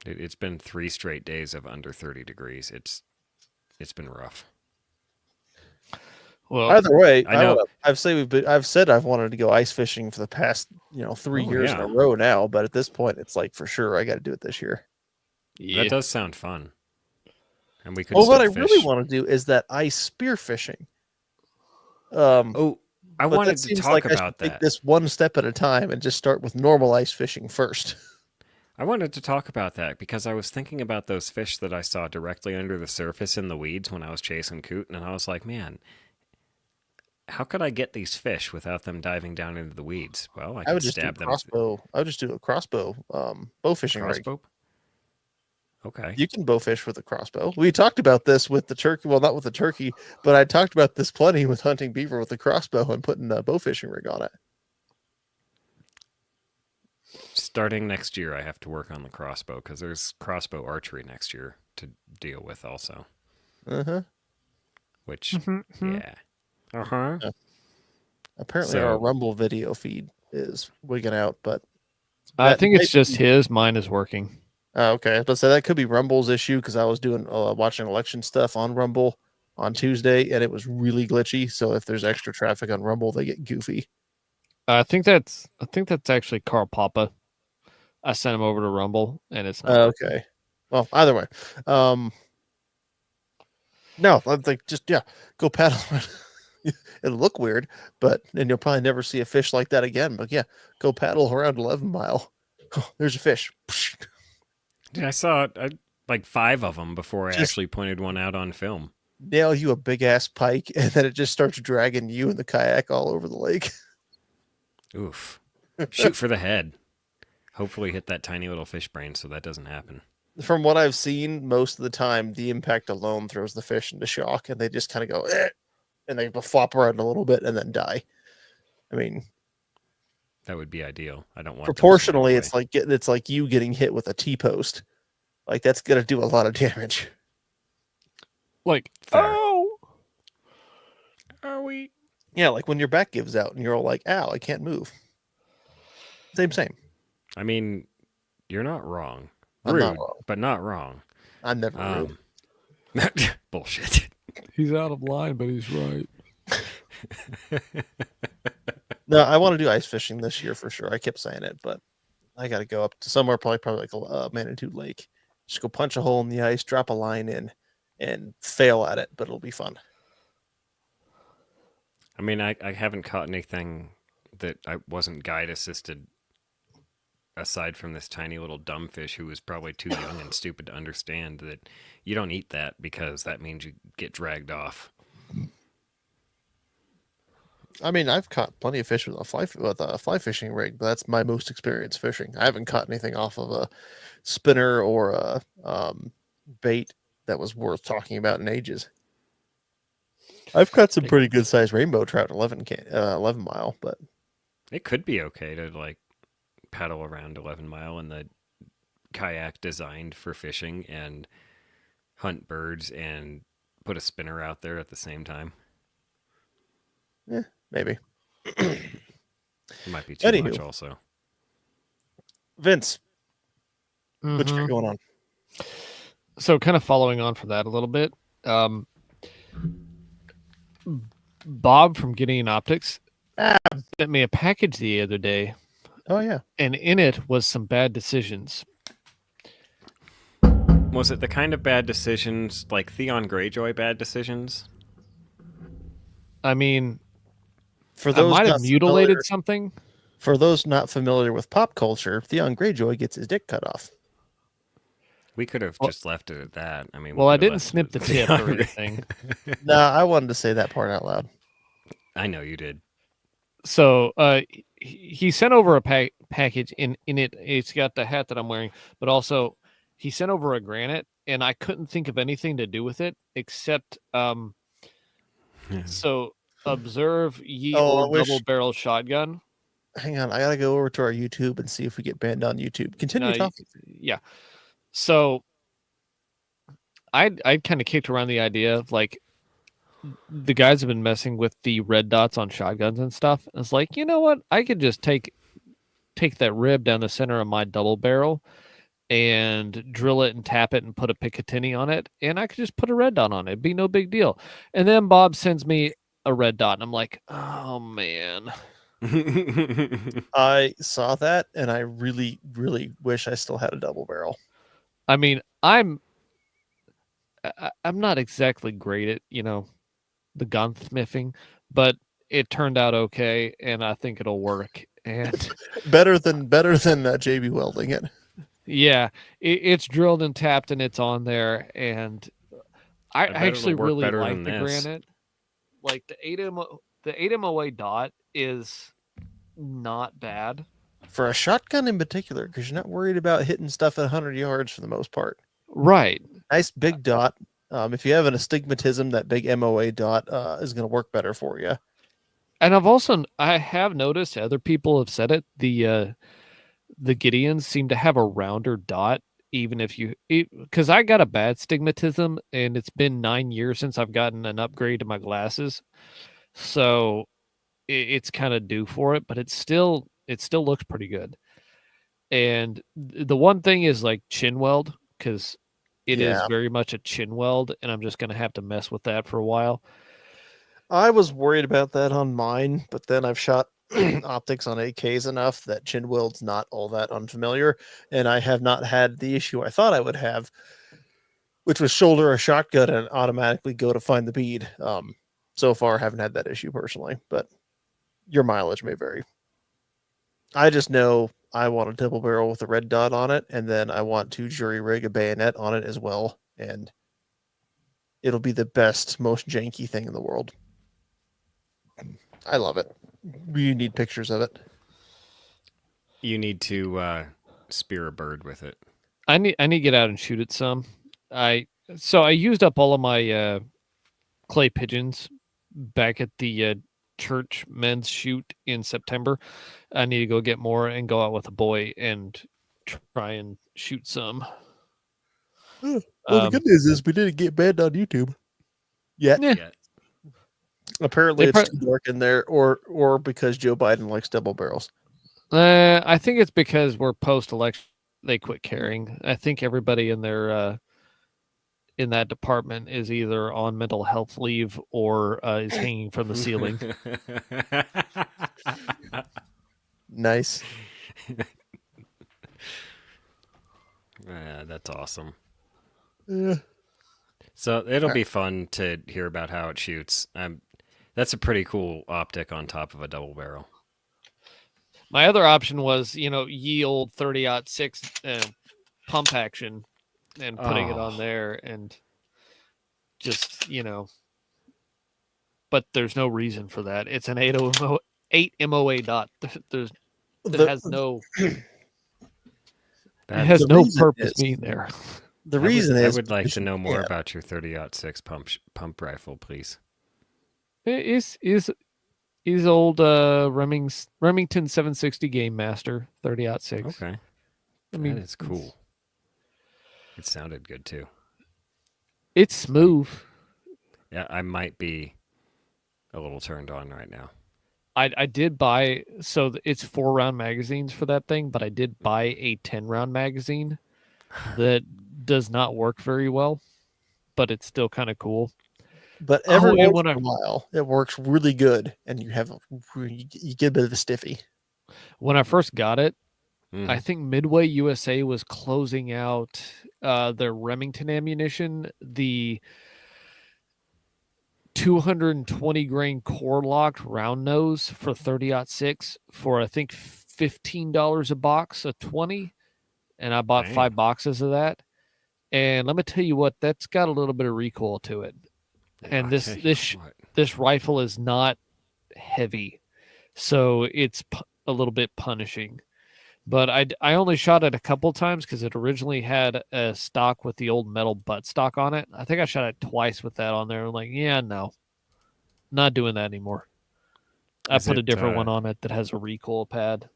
It's been 3 straight days of under 30 degrees. It's been rough. Well, either way, I know. I've said I've wanted to go ice fishing for the past 3 years in yeah. a row now. But at this point, it's like for sure I got to do it this year. yeah. That does sound fun. And we could Well, still what I fish. really want to do is that ice spear fishing. Oh, I but wanted that to seems talk like I about should take that. this one step at a time and just start with normal ice fishing first. I wanted to talk about that because I was thinking about those fish that I saw directly under the surface in the weeds when I was chasing coot, and I was like, man, how could I get these fish without them diving down into the weeds? Well, I I could would just do stab them. crossbow. I would just do a crossbow bow fishing rig. Crossbow? Okay. You can bow fish with a crossbow. We talked about this with the turkey. Well, not with the turkey, but I talked about this plenty with hunting beaver with a crossbow and putting a bow fishing rig on it. Starting next year, I have to work on the crossbow because there's crossbow archery next year to deal with also. Uh-huh. Which, yeah. Uh-huh. Apparently, So- our Rumble video feed is wigging out, but I that think it's might just be- his. Mine is working. Okay, but so that could be Rumble's issue because I was doing watching election stuff on Rumble on Tuesday and it was really glitchy. So if there's extra traffic on Rumble, they get goofy. I think that's actually Carl Papa. I sent him over to Rumble, and it's not. Okay, well, either way, no, I'm like just go paddle. It'll look weird, but and you'll probably never see a fish like that again. But yeah, go paddle around 11 Mile. Oh, there's a fish. Dude, I saw like 5 of them before I Just- actually pointed one out on film. Nail you a big ass pike, and then it just starts dragging you and the kayak all over the lake. Oof. Shoot for the head. Hopefully hit that tiny little fish brain so that doesn't happen. From what I've seen, most of the time, the impact alone throws the fish into shock, and they just kind of go, and they flop around a little bit and then die. I mean, That would be ideal. I don't want those proportionally, right away. it's like you getting hit with a T-post. Like that's gonna do a lot of damage. Like, Fair. oh, Are we? Yeah, like when your back gives out and you're all like, "Ow, I can't move." Same. I mean, you're not wrong. I'm Rude, not wrong. but not wrong. I'm never rude. Bullshit. he's out of line, but he's right. No, I want to do ice fishing this year for sure. I kept saying it, but I got to go up to somewhere probably like a Manitou Lake. Just go punch a hole in the ice, drop a line in, and fail at it, but it'll be fun. I mean, I haven't caught anything that I wasn't guide assisted aside from this tiny little dumb fish who was probably too young and stupid to understand that you don't eat that because that means you get dragged off. I mean, I've caught plenty of fish with a fly fishing rig, but that's my most experience fishing. I haven't caught anything off of a spinner or a bait that was worth talking about in ages. I've caught some pretty good sized rainbow trout, 11 mile, but It could be okay to like paddle around 11 Mile in the kayak designed for fishing and hunt birds and put a spinner out there at the same time. maybe. It might be too much Anywho, also. Vince, what you got Mhm. going on? So, kind of following on from that a little bit, um, Bob from Gideon Optics Ah, sent me a package the other day, oh yeah. and in it was some bad decisions. Was it the kind of bad decisions like Theon Greyjoy bad decisions? I mean, For I those might have not familiar, mutilated something. for those not familiar with pop culture, Theon Greyjoy gets his dick cut off. We could have Well, just left it at that. I mean, we well, I could have didn't left it snip at the tip Theon or Grey- anything. Nah, I wanted to say that part out loud. I know you did. So, he sent over a package in it. It's got the hat that I'm wearing, but also he sent over a granite, and I couldn't think of anything to do with it except so observe ye Oh, I old double wish. barrel shotgun. Hang on, I gotta go over to our YouTube and see if we get banned on YouTube. Continue No, talking. yeah. So I kind of kicked around the idea of like the guys have been messing with the red dots on shotguns and stuff. And it's like, you know what? I could just take that rib down the center of my double barrel and drill it and tap it and put a Picatinny on it, and I could just put a red dot on it. It'd be no big deal. And then Bob sends me a red dot, and I'm like, oh man. I saw that and I really, really wish I still had a double barrel. I mean, I'm not exactly great at the gunsmithing, but it turned out okay, and I think it'll work. And better than JB welding it. yeah, it's drilled and tapped, and it's on there. And I bet it'll actually work really better like than the this. granite. Like the 8 MOA dot is not bad. For a shotgun in particular, because you're not worried about hitting stuff at 100 yards for the most part. Right. Nice big dot. If you have an astigmatism, that big MOA dot is going to work better for you. And I have noticed other people have said it. The Gideons seem to have a rounder dot, even if because I got a bad stigmatism, and it's been 9 years since I've gotten an upgrade to my glasses, so it's kind of due for it. But it still looks pretty good. And the one thing is like chin weld, because it is Yeah. very much a chin weld, and I'm just gonna have to mess with that for a while. I was worried about that on mine, but then I've shot optics on AKs enough that chin weld's not all that unfamiliar, and I have not had the issue I thought I would have, which was shoulder a shotgun and automatically go to find the bead. So far, I haven't had that issue personally, but your mileage may vary. I just know I want a double barrel with a red dot on it, and then I want to jury rig a bayonet on it as well, and it'll be the best, most janky thing in the world. I love it. You need pictures of it. You need to spear a bird with it. I need to get out and shoot it some. I used up all of my clay pigeons back at the church men's shoot in September. I need to go get more and go out with a boy and try and shoot some. Well, the good news is we didn't get banned on YouTube yet. Yeah. Yeah. Apparently, They it's pro- too dark in there, or because Joe Biden likes double barrels. I think it's because we're post-election. They quit caring. I think everybody in their in that department is either on mental health leave or is hanging from the ceiling. Nice. That's awesome. Yeah. So it'll be fun to hear about how it shoots. That's a pretty cool optic on top of a double barrel. My other option was, ye old 30-06 pump action and putting it on Oh, there and just, but there's no reason for that. It's an 8 MOA dot. There's it The has no it that has the no reason purpose is being there. the I would reason I is would like because to you know more can't. about your 30-06 pump rifle, please. It is old Remington 760 Game Master 30-06. Okay, I that mean, is cool. It sounded good too. it's I'm smooth. Yeah, I might be a little turned on right now. I did buy it's 4-round magazines for that thing, but I did buy a 10-round magazine that does not work very well, but it's still kind of cool. But every Oh, and once when I in a while, it works really good, and you get a bit of a stiffy. first got it, I Mhm. think Midway USA was closing out their Remington ammunition, the 220 grain core locked round nose for 30-06 for I think $15 a box of 20, and I bought Dang. 5 boxes of that. And let me tell you what, that's got a little bit of recoil to it. And I tell you what. this rifle is not heavy, so it's a little bit punishing. But I only shot it a couple times because it originally had a stock with the old metal butt stock on it. I think I shot it twice with that on there. I'm like, yeah, no, not doing that anymore. I Is put a it different one on it that has a recoil pad.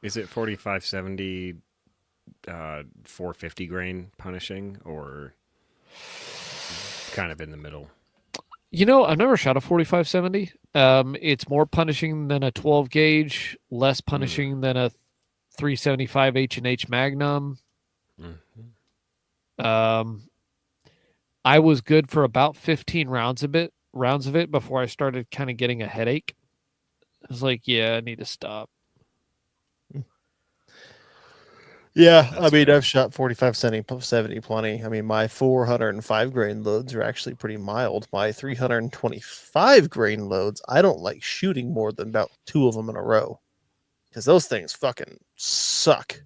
is it 4570 450 grain punishing or kind of in the middle? I've never shot a 4570. It's more punishing than a 12 gauge, less Mm. punishing than a 375 H&H Magnum. Mhm. Um, I was good for about 15 rounds of it before I started kind of getting a headache. I was like, yeah, I need to stop. Yeah, I That's mean, I've fair. shot 45, 70 plenty. I mean, my 405 grain loads are actually pretty mild. My 325 grain loads, I don't like shooting more than about two of them in a row because those things fucking suck.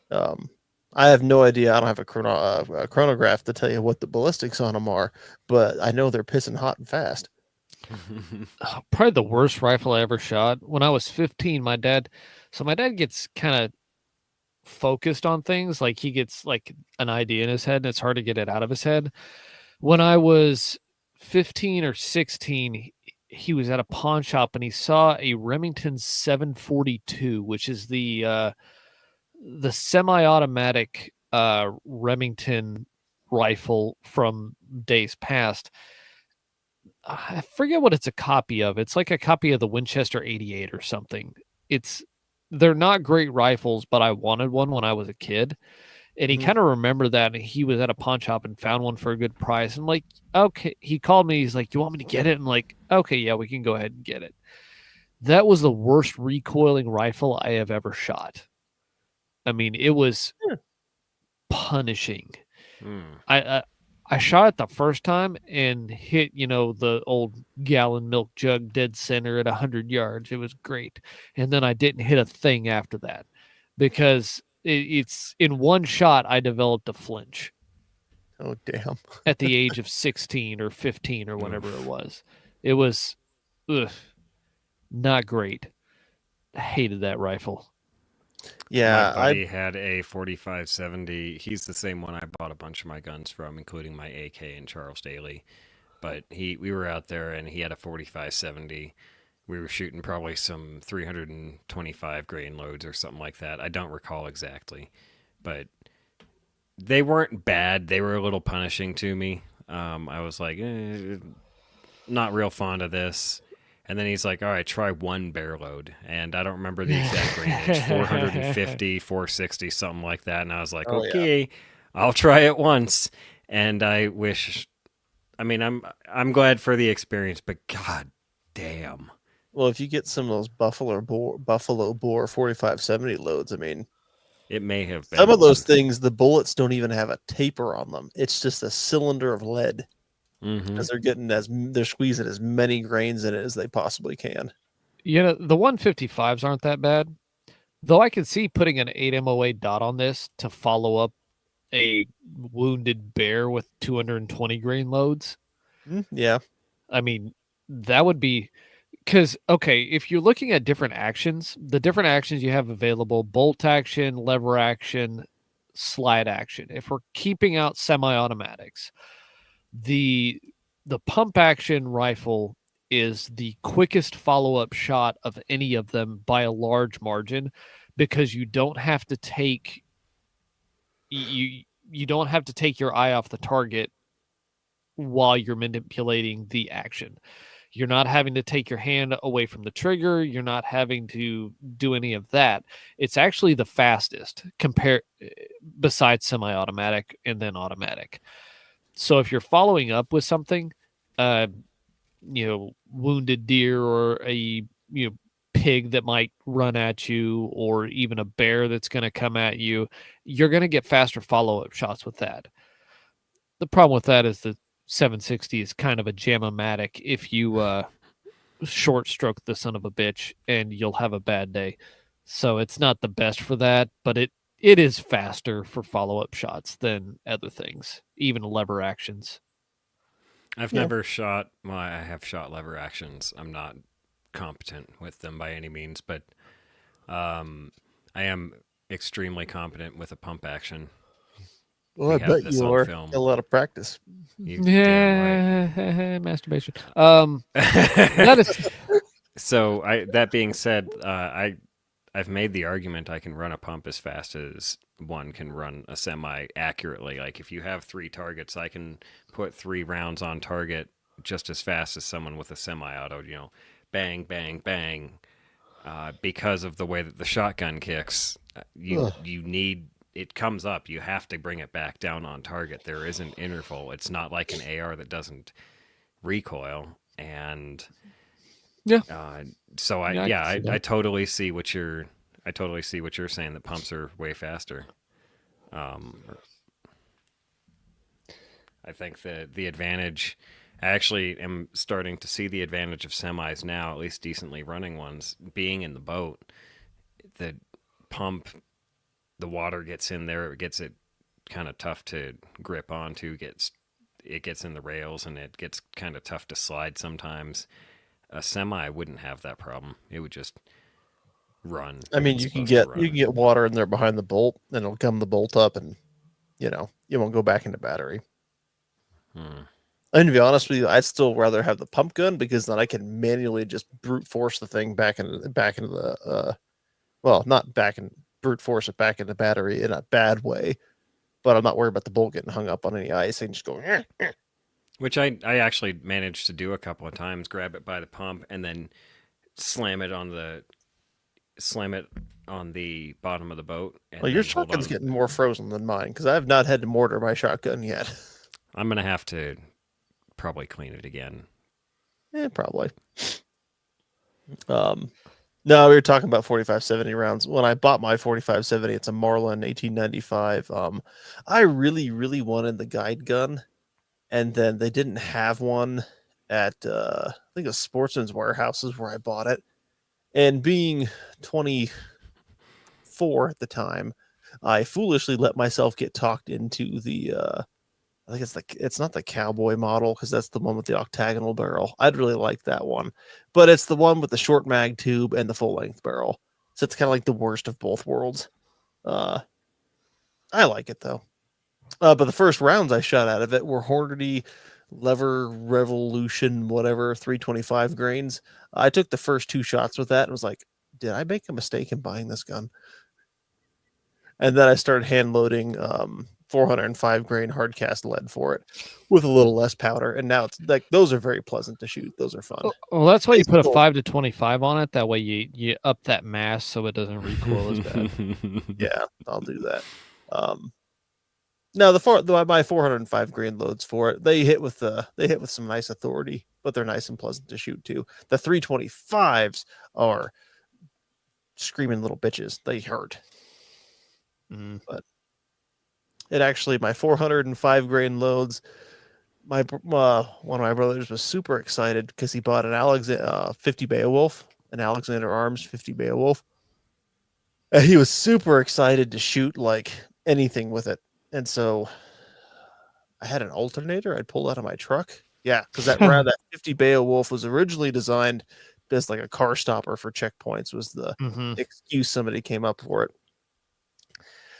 Um, I have no idea. I don't have a chronograph to tell you what the ballistics on them are, but I know they're pissing hot and fast. Probably the worst rifle I ever shot. When I was 15, my dad gets kind of focused on things. Like he gets like an idea in his head and it's hard to get it out of his head. When I was 15 or 16, he was at a pawn shop and he saw a Remington 742, which is the semi-automatic Remington rifle from days past. I forget what it's a copy of. It's like a copy of the Winchester 88 or something. It's They're not great rifles, but I wanted one when I was a kid. And he Mhm. kind of remembered that, and he was at a pawn shop and found one for a good price. I'm like, okay. He called me. He's like, "You want me to get it?" And like, okay, yeah, we can go ahead and get it. That was the worst recoiling rifle I have ever shot. I mean, it was Yeah. punishing. Mm. I, I I shot it the first time and hit, the old gallon milk jug dead center at 100 yards. It was great. And then I didn't hit a thing after that because it's in one shot I developed a flinch Oh damn. at the age of 16 or 15 or whenever it Oof. was. It was ugh, not great. I hated that rifle. My Yeah, I buddy had a 4570. He's the same one I bought a bunch of my guns from, including my AK and Charles Daly. But we were out there and he had a 4570. We were shooting probably some 325 grain loads or something like that. I don't recall exactly, but they weren't bad. They were a little punishing to me. I was like, not real fond of this. And then he's like, all right, try one bear load. And I don't remember the exact grainage, 450, 460, something like that. And I was like, oh yeah. okay, I'll try it once. And I mean, I'm glad for the experience, but god damn. Well, if you get some of those Buffalo Bore 4570 loads, I mean, It may have some been of those one. things, the bullets don't even have a taper on them. It's just a cylinder of lead Mm-hmm. because they're squeezing as many grains in it as they possibly can. The 155s aren't that bad. Though I could see putting an 8 MOA dot on this to follow up a wounded bear with 220 grain loads. Yeah. I mean, that would be because, okay, if you're looking at different actions, the different actions you have available bolt action, lever action, slide action. If we're keeping out semi automatics, the pump action rifle is the quickest follow-up shot of any of them by a large margin because you don't have to take your eye off the target while you're manipulating the action. You're not having to take your hand away from the trigger. You're not having to do any of that. It's actually the fastest besides semi-automatic and then automatic. So if you're following up with something, uh, wounded deer or a pig that might run at you, or even a bear that's going to come at you, you're going to get faster follow-up shots with that. The problem with that is the 760 is kind of a jam-o-matic if you short stroke the son of a bitch, and you'll have a bad day. So it's not the best for that, but it is faster for follow-up shots than other things, even lever actions. I've never shot. Well, I have shot lever actions. I'm not competent with them by any means, but I am extremely competent with a pump action. Well, We I have bet this you on are. film. A lot of practice. You damn Yeah, masturbation. right. That is So, that being said, I've made the argument I can run a pump as fast as one can run a semi accurately. Like if you have 3 targets, I can put 3 rounds on target just as fast as someone with a semi-auto. Bang, bang, bang. Because of the way that the shotgun kicks, you need it comes up. You have to bring it back down on target. There is an interval. It's not like an AR that doesn't recoil. And yeah. so Yeah, I can see I that. totally see what you're saying. That pumps are way faster. I think the advantage. I actually am starting to see the advantage of semis now, at least decently running ones, being in the boat. The pump, the water gets in there, it gets it kind of tough to grip onto. It gets in the rails, and it gets kind of tough to slide sometimes. A semi wouldn't have that problem. It would just run. I When mean, it's supposed to run. you can get water in there behind the bolt, and it'll gum the bolt up, and you won't go back into battery. And to be honest with you, I'd still rather have the pump gun because then I can manually just brute force the thing back into the well, not back in brute force it back into battery in a bad way, but I'm not worried about the bolt getting hung up on any ice and just going. Which I actually managed to do a couple of times. Grab it by the pump and then slam it on the bottom of the boat. And Well, your then hold shotgun's on. getting more frozen than mine because I have not had to mortar my shotgun yet. I'm gonna have to probably clean it again. Yeah, probably. No, we were talking about 4570 rounds. When I bought my 4570, it's a Marlin 1895. I really, really wanted the guide gun, and then they didn't have one at I think it was Sportsman's Warehouses where I bought it. And being 24 at the time, I foolishly let myself get talked into the I think it's not the cowboy model because that's the one with the octagonal barrel. I'd really like that one, but it's the one with the short mag tube and the full length barrel. So it's kind of like the worst of both worlds. I like it though. But the first rounds I shot out of it were Hornady Lever Revolution, whatever, 325 grains. I took the first 2 shots with that and was like, did I make a mistake in buying this gun? And then I started hand loading 405 grain hard cast lead for it with a little less powder. And now it's like those are very pleasant to shoot. Those are fun. Well, that's why They you put a still- 5 to 25 on it. That way you up that mass so it doesn't recoil as bad. Yeah, I'll do that. Now my 405 grain loads for it, they hit with some nice authority, but they're nice and pleasant to shoot too. The 325s are screaming little bitches. They hurt. But it actually, my 405 grain loads, my one of my brothers was super excited because he bought an 50 Beowulf an Alexander Arms 50 Beowulf. And he was super excited to shoot like anything with it. And so I had an alternator I'd pulled out of my truck. Yeah, because that 50 Beowulf was originally designed as like a car stopper for checkpoints, was the Mhm. excuse somebody came up for it.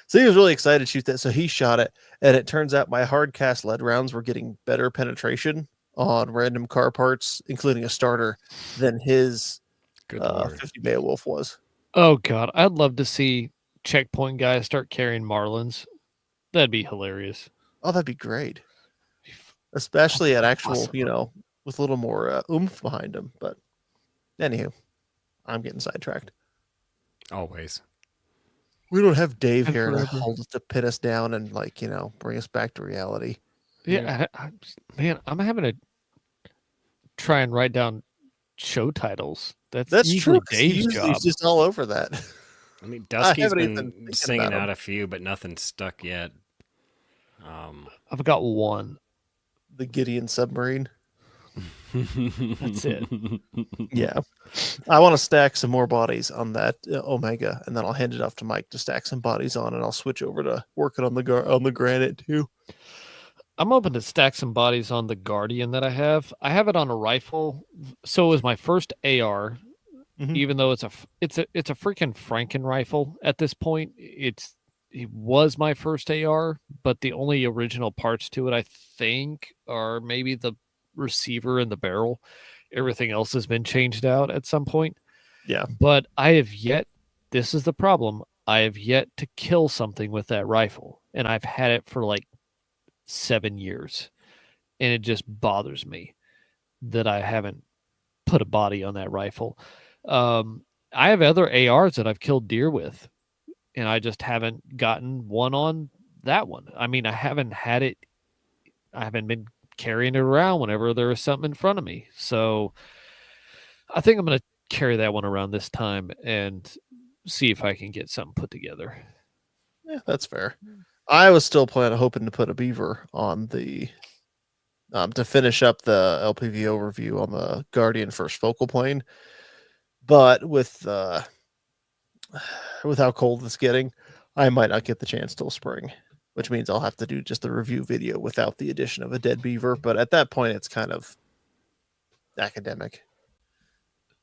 So he was really excited to shoot that. So he shot it, and it turns out my hard cast lead rounds were getting better penetration on random car parts, including a starter, than his Good lord. 50 Beowulf was. Oh god, I'd love to see checkpoint guys start carrying Marlins. That'd be hilarious. Oh, that'd be great, especially at actual, Awesome. with a little more oomph behind them. But anywho, I'm getting sidetracked. Always. We don't have Dave And here to forever. hold us to pin us down and bring us back to reality. Yeah, man, I'm having to try and write down show titles. That's That's true. usually 'Cause he Dave's usually is job. just all over that. I mean, I Dusky's haven't even been thinking singing about him. out a few, but nothing's stuck yet. I've got one. The Gideon submarine. That's it. Yeah, I want to stack some more bodies on that Omega, and then I'll hand it off to Mike to stack some bodies on, and I'll switch over to working on the granite too. I'm hoping to stack some bodies on the Guardian that I have. I have it on a rifle, so it was my first AR. Mhm. Even though it's a freaking Franken rifle at this point, it was my first AR, but the only original parts to it, I think, are maybe the receiver and the barrel. Everything else has been changed out at some point. Yeah, But I have yet. This is the problem. I have yet to kill something with that rifle, and I've had it for like 7 years, and it just bothers me that I haven't put a body on that rifle. I have other ARs that I've killed deer with, and I just haven't gotten one on that one. I mean, I haven't had it. I haven't been carrying it around whenever there is something in front of me. So I think I'm going to carry that one around this time and see if I can get something put together. yeah, that's fair. I was still hoping to put a beaver on the to finish up the LPV overview on the Guardian first focal plane, but with how cold it's getting, I might not get the chance till spring, which means I'll have to do just the review video without the addition of a dead beaver. But at that point, it's kind of academic.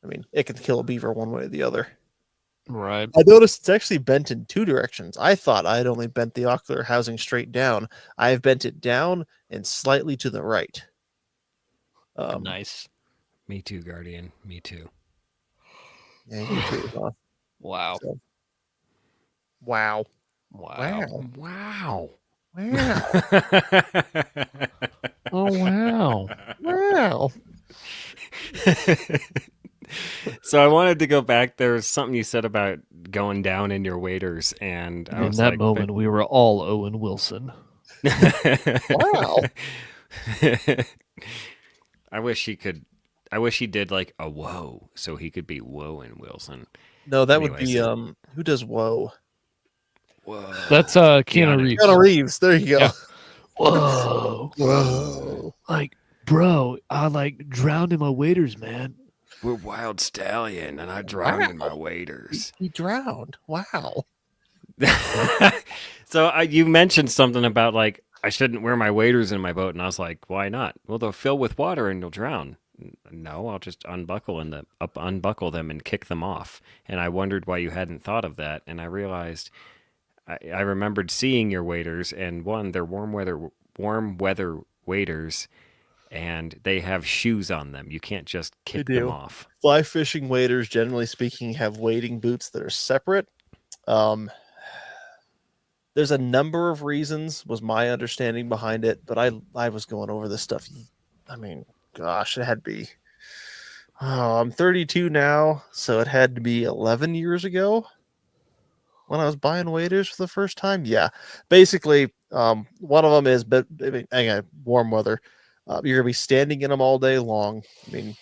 I mean, it can kill a beaver one way or the other. Right. I noticed it's actually bent in two directions. I thought I had only bent the ocular housing straight down. I have bent it down and slightly to the right. Nice. Me too, Guardian. Me too. Yeah, you too. Huh? Wow. So, wow. Wow. Wow. Wow. Oh, wow. Wow. So I wanted to go back. There was something you said about going down in your waders, and I In was that like, moment, we were all Owen Wilson. Wow. I wish he could. I wish he did like a whoa, so he could be Woe and Wilson. No, that would Anyways. be who does whoa? Whoa. That's Keanu. Keanu Reeves. Keanu Reeves. There you go. Yeah. Whoa. Whoa. Like, bro, I like drowned in my waders, man. We're wild stallion, and I drowned in my waders. He drowned. Wow. So you mentioned something about like I shouldn't wear my waders in my boat, and I was like, why not? Well, they'll fill with water and you'll drown. No, I'll just unbuckle them and kick them off. And I wondered why you hadn't thought of that, and I realized I remembered seeing your waders, and one, they're warm weather waders, and they have shoes on them. You can't just kick They them do. off. Fly fishing waders, generally speaking, have wading boots that are separate. There's a number of reasons, was my understanding behind it, but I was going over this stuff. I mean, gosh, it had to be. Oh, I'm 32 now, so it had to be 11 years ago when I was buying waders for the first time. Yeah, basically, one of them is, but I mean, again, warm weather. You're gonna be standing in them all day long. I mean,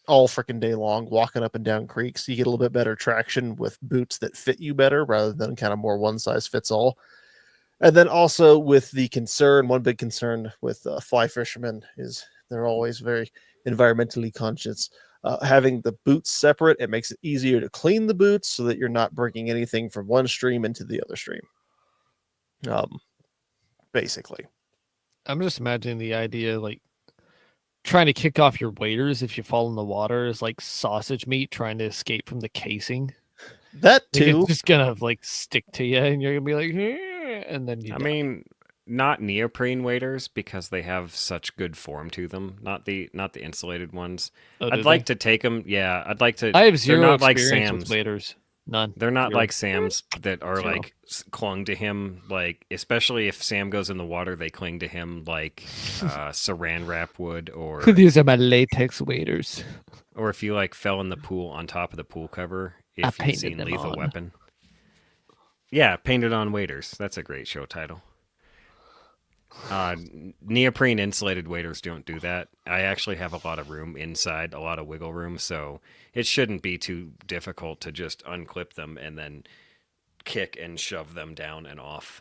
all freaking day long, walking up and down creeks. You get a little bit better traction with boots that fit you better rather than kind of more one size fits all. And then also with the concern, one big concern with fly fishermen is they're always very environmentally conscious. Having the boots separate, it makes it easier to clean the boots so that you're not bringing anything from one stream into the other stream. Basically. I'm just imagining the idea like trying to kick off your waders if you fall in the water is like sausage meat trying to escape from the casing. That Like, too. it's just gonna like stick to you, and you're gonna be like, "Eh," and then you. I die. mean, not neoprene waders because they have such good form to them. Not the insulated ones. Oh, I'd do like they? to take them. Yeah, I'd like to. I have They're zero not like experience with Sam's. waders. None. They're not Zero. like Sam's that are Zero. like clung to him. Like especially if Sam goes in the water, they cling to him like saran wrap would, or These are my latex waders. or if you like fell in the pool on top of the pool cover. I If you've painted seen them Lethal on. Weapon. Yeah, painted on waders. That's a great show title. Neoprene insulated waders don't do that. I actually have a lot of room inside, a lot of wiggle room, so it shouldn't be too difficult to just unclip them and then kick and shove them down and off.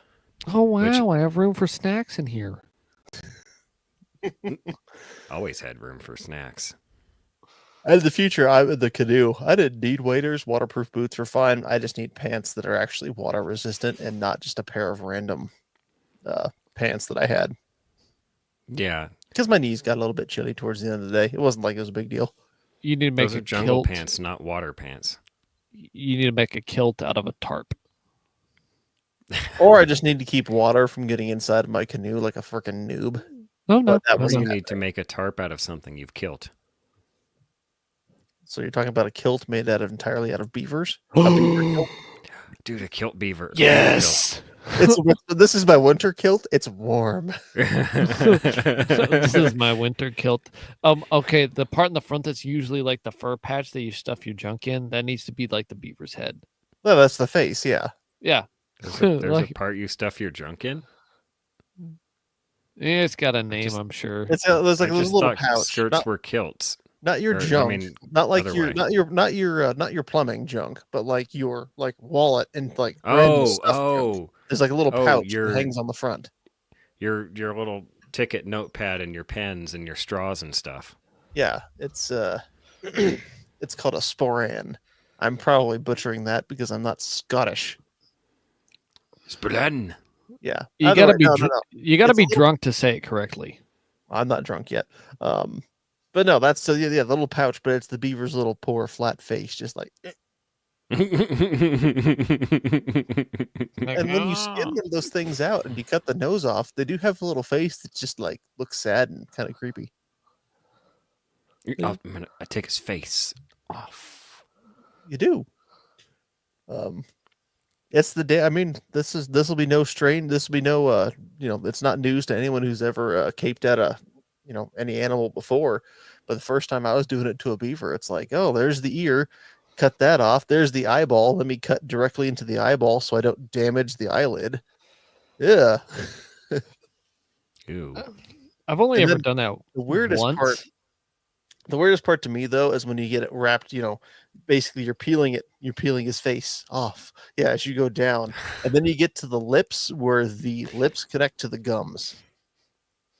Oh wow! Which- I have room for snacks in here. Always had room for snacks. In the future, I the canoe. I didn't need waders. Waterproof boots are fine. I just need pants that are actually water resistant and not just a pair of random pants that I had. Yeah, Because my knees got a little bit chilly towards the end of the day. It wasn't like it was a big deal. You need to make those are a jungle kilt. pants, not water pants. You need to make a kilt out of a tarp. Or I just need to keep water from getting inside of my canoe like a freaking noob. No, no, But that no, was You no. need to make a tarp out of something you've killed. So you're talking about a kilt made entirely out of beavers? A beaver kilt? Dude, a kilt beaver. Yes. This is my winter kilt. It's warm. This is my winter kilt. Okay, the part in the front that's usually like the fur patch that you stuff your junk in, that needs to be like the beaver's head. No, that's the face. Yeah. Yeah. There's a Like- part you stuff your junk in? Yeah, it's got a name, just- I'm sure. There's like I a just little thought pouch. skirts were kilts. Not your or, I junk. mean, not like other your way. not your plumbing junk, but like your like wallet and like random stuff junk. Oh, There's like a little Oh, pouch your- that hangs on the front. your little ticket notepad and your pens and your straws and stuff. Yeah, it's it's called a sporan. I'm probably butchering that because I'm not Scottish. Spullen. Yeah. You Either gotta way, be no, dr- no, no. you gotta It's a be little- drunk to say it correctly. I'm not drunk yet. But no, that's so yeah, the little pouch, but it's the beaver's little poor flat face, just like and when you skin those things out and you cut the nose off, they do have a little face that just like looks sad and kind of creepy. I take his face off. You do. It's the day. I mean, this will be no strain. This will be no it's not news to anyone who's ever caped at any animal before. But the first time I was doing it to a beaver, it's like, oh, there's the ear, cut that off. There's the eyeball. Let me cut directly into the eyeball so I don't damage the eyelid. Yeah. Ew. I've only And ever then done that The weirdest once. part. The weirdest part to me though is when you get it wrapped, basically you're peeling his face off. Yeah, as you go down. And then you get to the lips where the lips connect to the gums.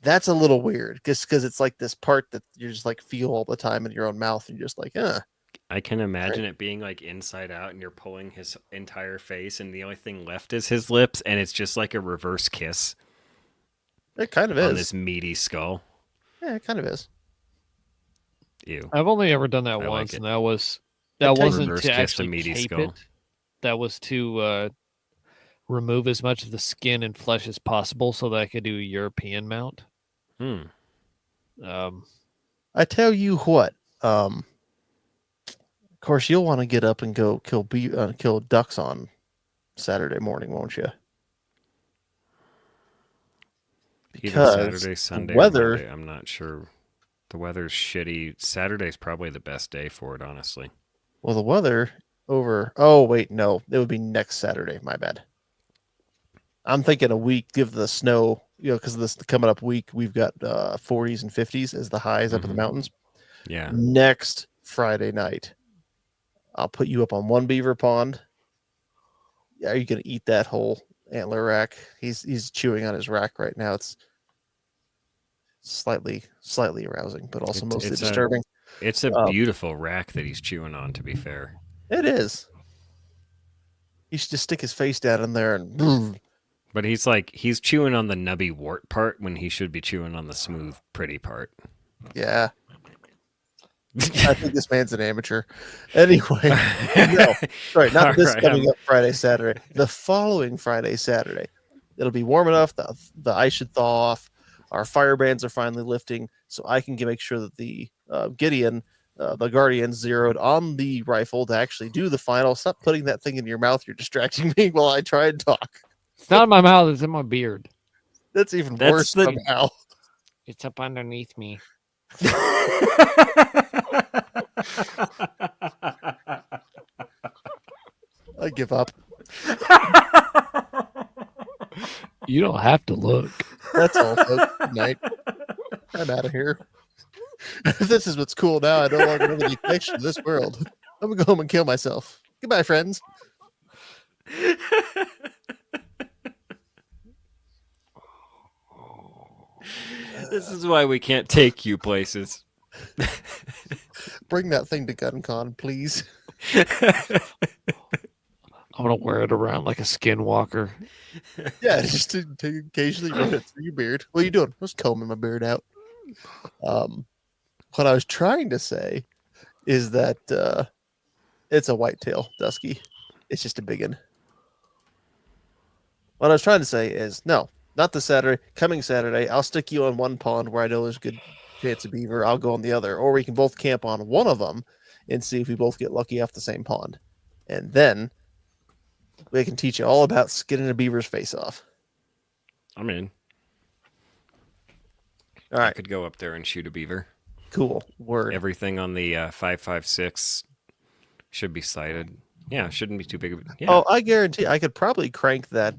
That's a little weird because it's like this part that you just like feel all the time in your own mouth and you're just like, I can imagine it being like inside out and you're pulling his entire face and the only thing left is his lips and it's just like a reverse kiss it kind of on is. this meaty skull. Yeah, it kind of is. Ew. I've only ever done that I like once, it. and that Reverse wasn't kiss to to actually meaty cape skull. it. That was to remove as much of the skin and flesh as possible, so that I could do a European mount. Hmm. I tell you what, of course you'll want to get up and go kill ducks on Saturday morning, won't you? Either Because Saturday, the Sunday, weather- or Monday. I'm not sure. The weather's shitty. Saturday's probably the best day for it, honestly. Well, the weather over. Oh wait, no, it would be next Saturday. My bad. I'm thinking a week. Give the snow, because this coming up week we've got 40s and 50s as the highs up in the Mhm. mountains. Yeah. Next Friday night, I'll put you up on one beaver pond. Yeah, are you gonna eat that whole antler rack? He's chewing on his rack right now. It's slightly arousing, but also mostly It's disturbing. It's a Um, beautiful rack that he's chewing on, to be fair. it is. He should just stick his face down in there and But he's chewing on the nubby wart part when he should be chewing on the smooth, pretty part. yeah. I think this man's an amateur. Anyway, no, sorry, not All this right, coming up Friday, Saturday. The following Friday, Saturday. It'll be warm enough. The ice should thaw off. Our fire bands are finally lifting, so I can make sure that the Gideon, the Guardian, zeroed on the rifle to actually do the final. Stop putting that thing in your mouth. You're distracting me while I try and talk. It's not in my mouth. It's in my beard. That's even That's worse somehow. It's up underneath me. I give up. You don't have to look. That's all, folks. Good night. I'm out of here. If this is what's cool now, I no longer have any connection to this world. I'm gonna go home and kill myself. Goodbye, friends. This is why we can't take you places. Bring that thing to GunCon, please. I'm gonna wear it around like a skinwalker. Yeah, just to occasionally run it through your beard. What are you doing? I was combing my beard out. What I was trying to say is that it's a whitetail dusky. It's just a big one. What I was trying to say is no, not this Saturday. Coming Saturday, I'll stick you on one pond where I know there's a good chance of beaver. I'll go on the other, or we can both camp on one of them and see if we both get lucky off the same pond, and then we can teach you all about skinning a beaver's face off. I'm in. All I right, could go up there and shoot a beaver. cool. Word. Everything on the 5.56 should be sighted. Yeah, shouldn't be too big of a... Yeah. Oh, I guarantee I could probably crank that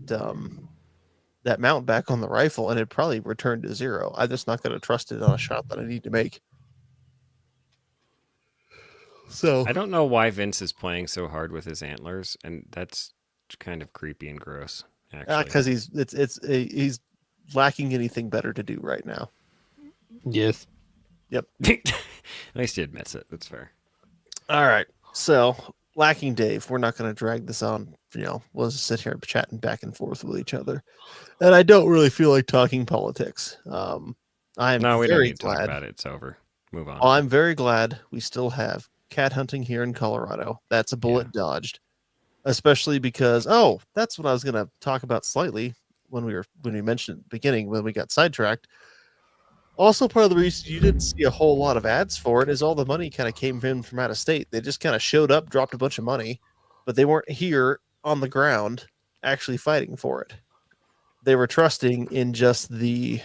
that mount back on the rifle and it'd probably return to zero. I'm just not going to trust it on a shot that I need to make. So I don't know why Vince is playing so hard with his antlers, and that's kind of creepy and gross, actually. because he's lacking anything better to do right now. Yes. At least he admits it. That's fair. All right. So lacking Dave, we're not going to drag this on. We'll just sit here chatting back and forth with each other, and I don't really feel like talking politics. I am No, we don't very need to talk glad. about it. It's over. Move on. I'm very glad we still have cat hunting here in Colorado. That's a bullet dodged, especially because that's what I was going to talk about slightly when we mentioned at the beginning when we got sidetracked. Also, part of the reason you didn't see a whole lot of ads for it is all the money kind of came in from out of state. They just kind of showed up, dropped a bunch of money, but they weren't here on the ground actually fighting for it. They were trusting in just the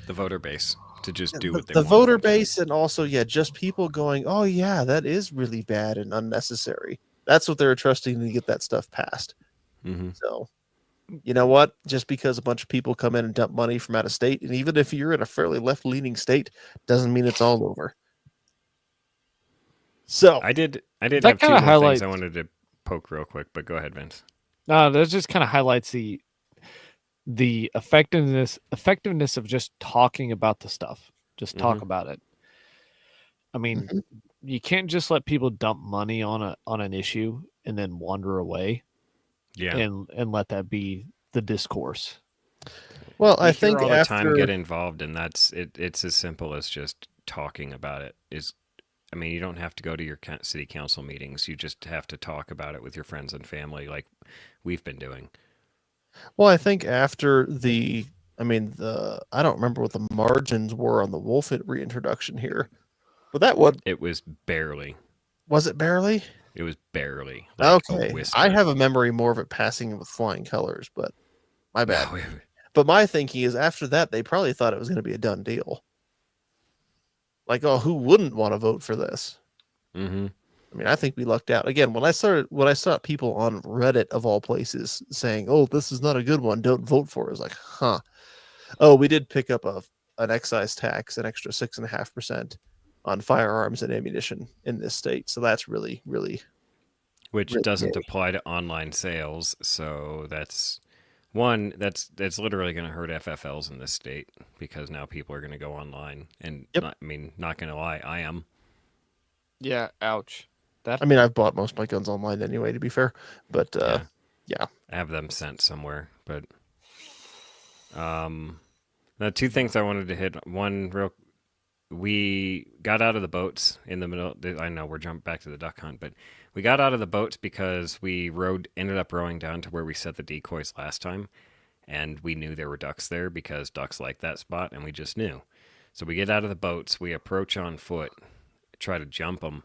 voter base to just do what they the want. voter base, and also just people going, oh yeah, that is really bad and unnecessary. That's what they were trusting to get that stuff passed. Mm-hmm. So you know what? Just because a bunch of people come in and dump money from out of state, and even if you're in a fairly left-leaning state, doesn't mean it's all over. So I did That have two kinda more highlights- things I wanted to poke real quick, but go ahead, Vince. No, that just kind of highlights the effectiveness of just talking about the stuff. Just talk about it. I mean, you can't just let people dump money on an issue and then wander away. Yeah. And let that be the discourse. well, You I hear think all the after time get involved, and that's it. It's as simple as just talking about it. I mean, you don't have to go to your city council meetings. You just have to talk about it with your friends and family, like we've been doing. Well, I think after I don't remember what the margins were on the wolf reintroduction here, but It was barely. was it barely? It was barely. Like a Okay, whisper. I have a memory more of it passing with flying colors, but my bad. No, But my thinking is after that, they probably thought it was going to be a done deal. Like, oh, who wouldn't want to vote for this? mm-hmm. I mean, I think we lucked out. Again, when I saw people on Reddit of all places saying, "Oh, this is not a good one. Don't vote for it," I was like, "Huh." Oh, we did pick up an excise tax, an extra 6.5% on firearms and ammunition in this state. So that's really, really, Which really doesn't gay. apply to online sales, so that's One, that's literally going to hurt FFLs in this state because now people are going to go online, and Yep. not, I mean, not going to lie, I am. Yeah, ouch. That I mean, I've bought most of my guns online anyway, to be fair. But Yeah, yeah. I have them sent somewhere, but the two things I wanted to hit. One, we got out of the boats in the middle. I know we're jumping back to the duck hunt, but we got out of the boats because we ended up rowing down to where we set the decoys last time, and we knew there were ducks there because ducks like that spot, and we just knew. So we get out of the boats, we approach on foot, try to jump them.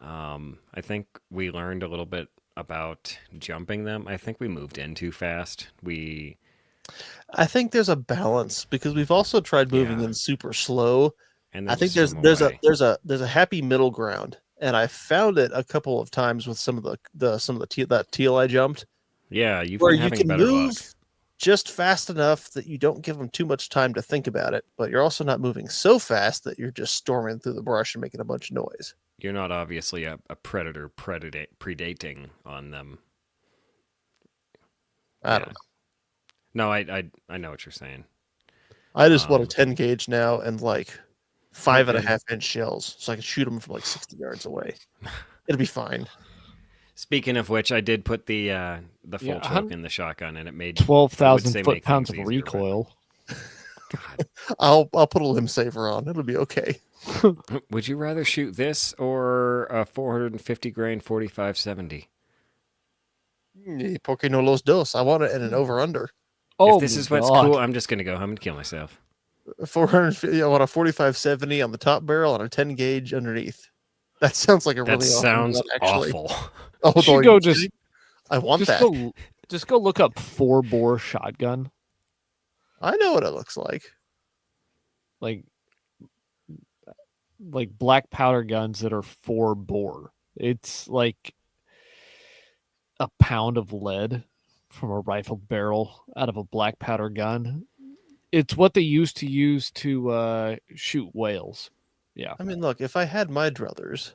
I think we learned a little bit about jumping them. I think we moved in too fast. I think there's a balance because we've also tried moving Yeah. in super slow. And I then think just there's swim there's a away. there's a there's a happy middle ground, and I found it a couple of times with some of that teal I jumped, Yeah, you've where been you having can better luck. move just fast enough that you don't give them too much time to think about it, but you're also not moving so fast that you're just storming through the brush and making a bunch of noise. You're not obviously a predator predating on them. I Yeah. don't know. No, I know what you're saying. I just want a Um, 10 gauge now and like five and a Okay. half inch shells so I can shoot them from like 60 yards away. It'll be fine. Speaking of which, I did put the full Yeah, choke in the shotgun, and it made, I would 12,000 say, foot make pounds things of easier. But recoil. God, I'll put a limb saver on. It'll be okay. would you rather shoot this or a 450 grain 4570? Porque no los dos. I want it in an over under. Oh, If this my is what's God. cool, I'm just gonna go home and kill myself. 450. I want a 4570 on the top barrel and a 10 gauge underneath. That sounds like a That really awesome sounds gun, actually. awful. Oh, You should are go you just- kidding? I want Just that. go look up 4-bore shotgun. I know what it looks like. Like black powder guns that are 4-bore. It's like a pound of lead from a rifle barrel out of a black powder gun. It's what they used to shoot whales. Yeah. I mean, look, if I had my druthers,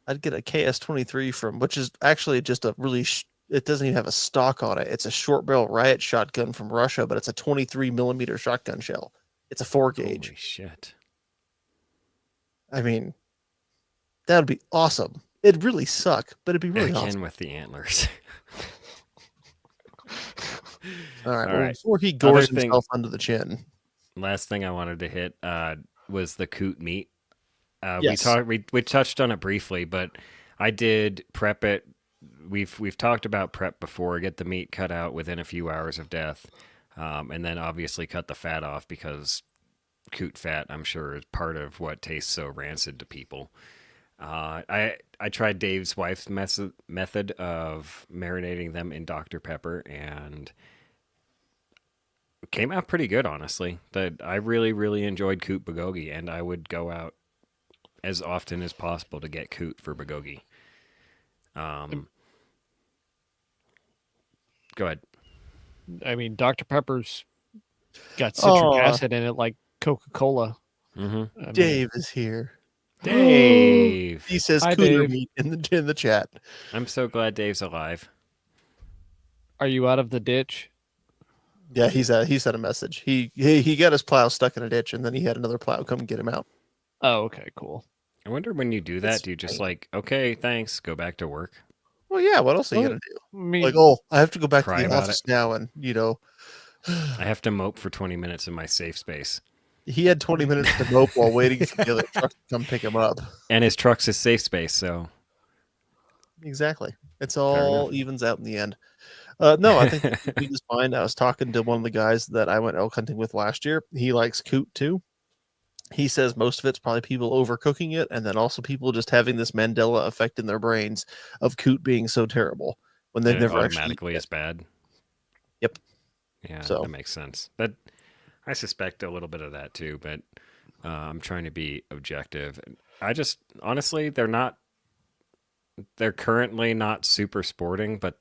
I'd get a KS-23 from, which is actually just a really, it doesn't even have a stock on it. It's a short barrel riot shotgun from Russia, but it's a 23 millimeter shotgun shell. It's a 4 gauge. Holy shit! I mean, that would be awesome. It'd really suck, but it'd be really Again awesome. with the antlers. All right, All well, right. before he gores Other thing- himself under the chin. Last thing I wanted to hit was the coot meat. Yes. We touched on it briefly, but I did prep it. We've talked about prep before. Get the meat cut out within a few hours of death, and then obviously cut the fat off because coot fat, I'm sure, is part of what tastes so rancid to people. I tried Dave's wife's method of marinating them in Dr. Pepper, and it came out pretty good, honestly. That I really enjoyed coot bulgogi, and I would go out as often as possible to get coot for bulgogi. Go ahead. I mean, Dr. Pepper's got citric Aw. acid in it like Coca-Cola. Mm-hmm. I mean, Dave is here. Dave, He says Hi, cooler Dave. meat in the chat. I'm so glad Dave's alive. are you out of the ditch? Yeah, he sent a message. He got his plow stuck in a ditch, and then he had another plow come get him out. Oh, okay, cool. I wonder when you do that, That's do you just fine. like, okay, thanks, go back to work? Well, yeah. What else are you Well, gonna do? I mean, Like, oh, I have to go back Cry to the about office now, and I have to mope for 20 minutes in my safe space. he had 20 minutes to mope while waiting for the other truck to come pick him up. And his truck's his safe space, so Exactly. It's Fair all enough. evens out in the end. No, I think he is fine. I was talking to one of the guys that I went elk hunting with last year. He likes coot too. He says most of it's probably people overcooking it, and then also people just having this Mandela effect in their brains of coot being so terrible when they've and it never actually. automatically is bad. Yep. Yeah, So- that makes sense. But I suspect a little bit of that too, but I'm trying to be objective. I just, honestly, they're currently not super sporting, but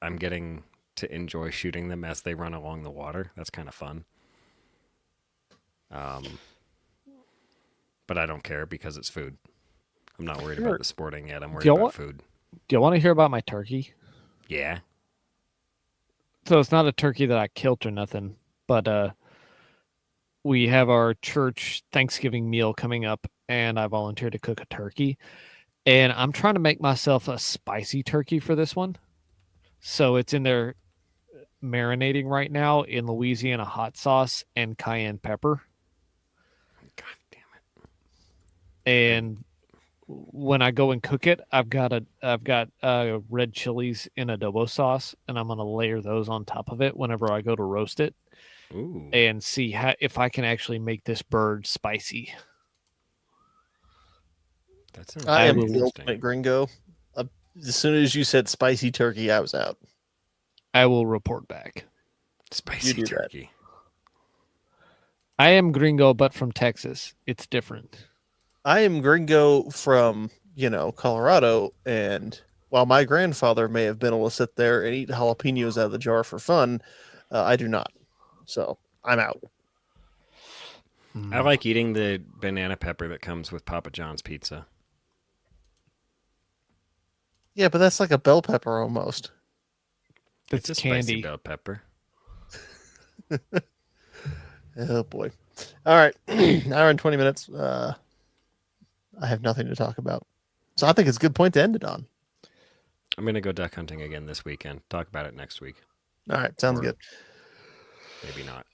I'm getting to enjoy shooting them as they run along the water. That's kind of fun. But I don't care because it's food. I'm not worried Sure. about the sporting yet. I'm worried you about want- food. Do you want to hear about my turkey? Yeah. So it's not a turkey that I killed or nothing, but we have our church Thanksgiving meal coming up, and I volunteered to cook a turkey. And I'm trying to make myself a spicy turkey for this one. So it's in there marinating right now in Louisiana hot sauce and cayenne pepper. God damn it. And when I go and cook it, I've got red chilies in adobo sauce, and I'm gonna layer those on top of it whenever I go to roast it, Ooh, and see if I can actually make this bird spicy. that sounds I I am will- the interesting. ultimate gringo. As soon as you said spicy turkey, I was out. I will report back. Spicy do that. turkey. I am gringo, but from Texas. It's different. I am gringo from, Colorado, and while my grandfather may have been able to sit there and eat jalapenos out of the jar for fun, I do not. So I'm out. I like eating the banana pepper that comes with Papa John's pizza. Yeah, but that's like a bell pepper almost. It's a candy. spicy bell pepper. Oh boy. All right. Hour and 20 minutes. I have nothing to talk about. So I think it's a good point to end it on. I'm gonna go duck hunting again this weekend. Talk about it next week. All right. Sounds Or- good. Maybe not.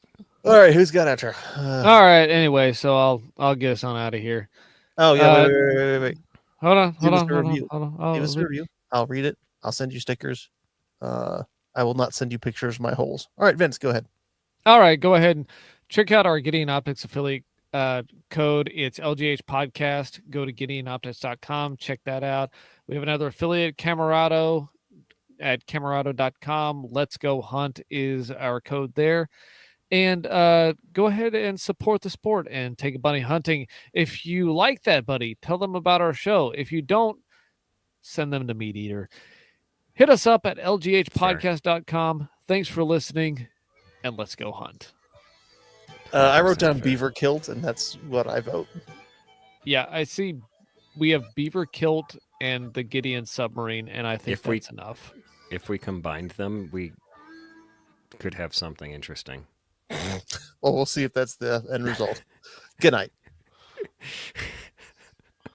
All right. Who's got outro? All right. Anyway, so I'll get us on out of here. Oh, yeah. Uh, Wait. Hold on. Give us a Hold on. review. Hold on. Give us a Oh, review. I'll read it. I'll send you stickers. I will not send you pictures of my holes. All right, Vince, go ahead. all right. Go ahead and check out our Gideon Optics affiliate code. It's LGH Podcast. Go to GideonOptics.com. Check that out. We have another affiliate, Camerado, at Camerado.com. Let's Go Hunt is our code there. And go ahead and support the sport and take a bunny hunting. If you like that, buddy, tell them about our show. If you don't, send them to Meat Eater. Hit us up at lghpodcast.com. Thanks for listening, and let's go hunt. I wrote 100% down fair. beaver kilt, and that's what I vote. Yeah, I see we have Beaver Kilt and the Gideon Submarine, and I think If we- that's enough. If we combined them, we could have something interesting. Well, we'll see if that's the end result. Good night.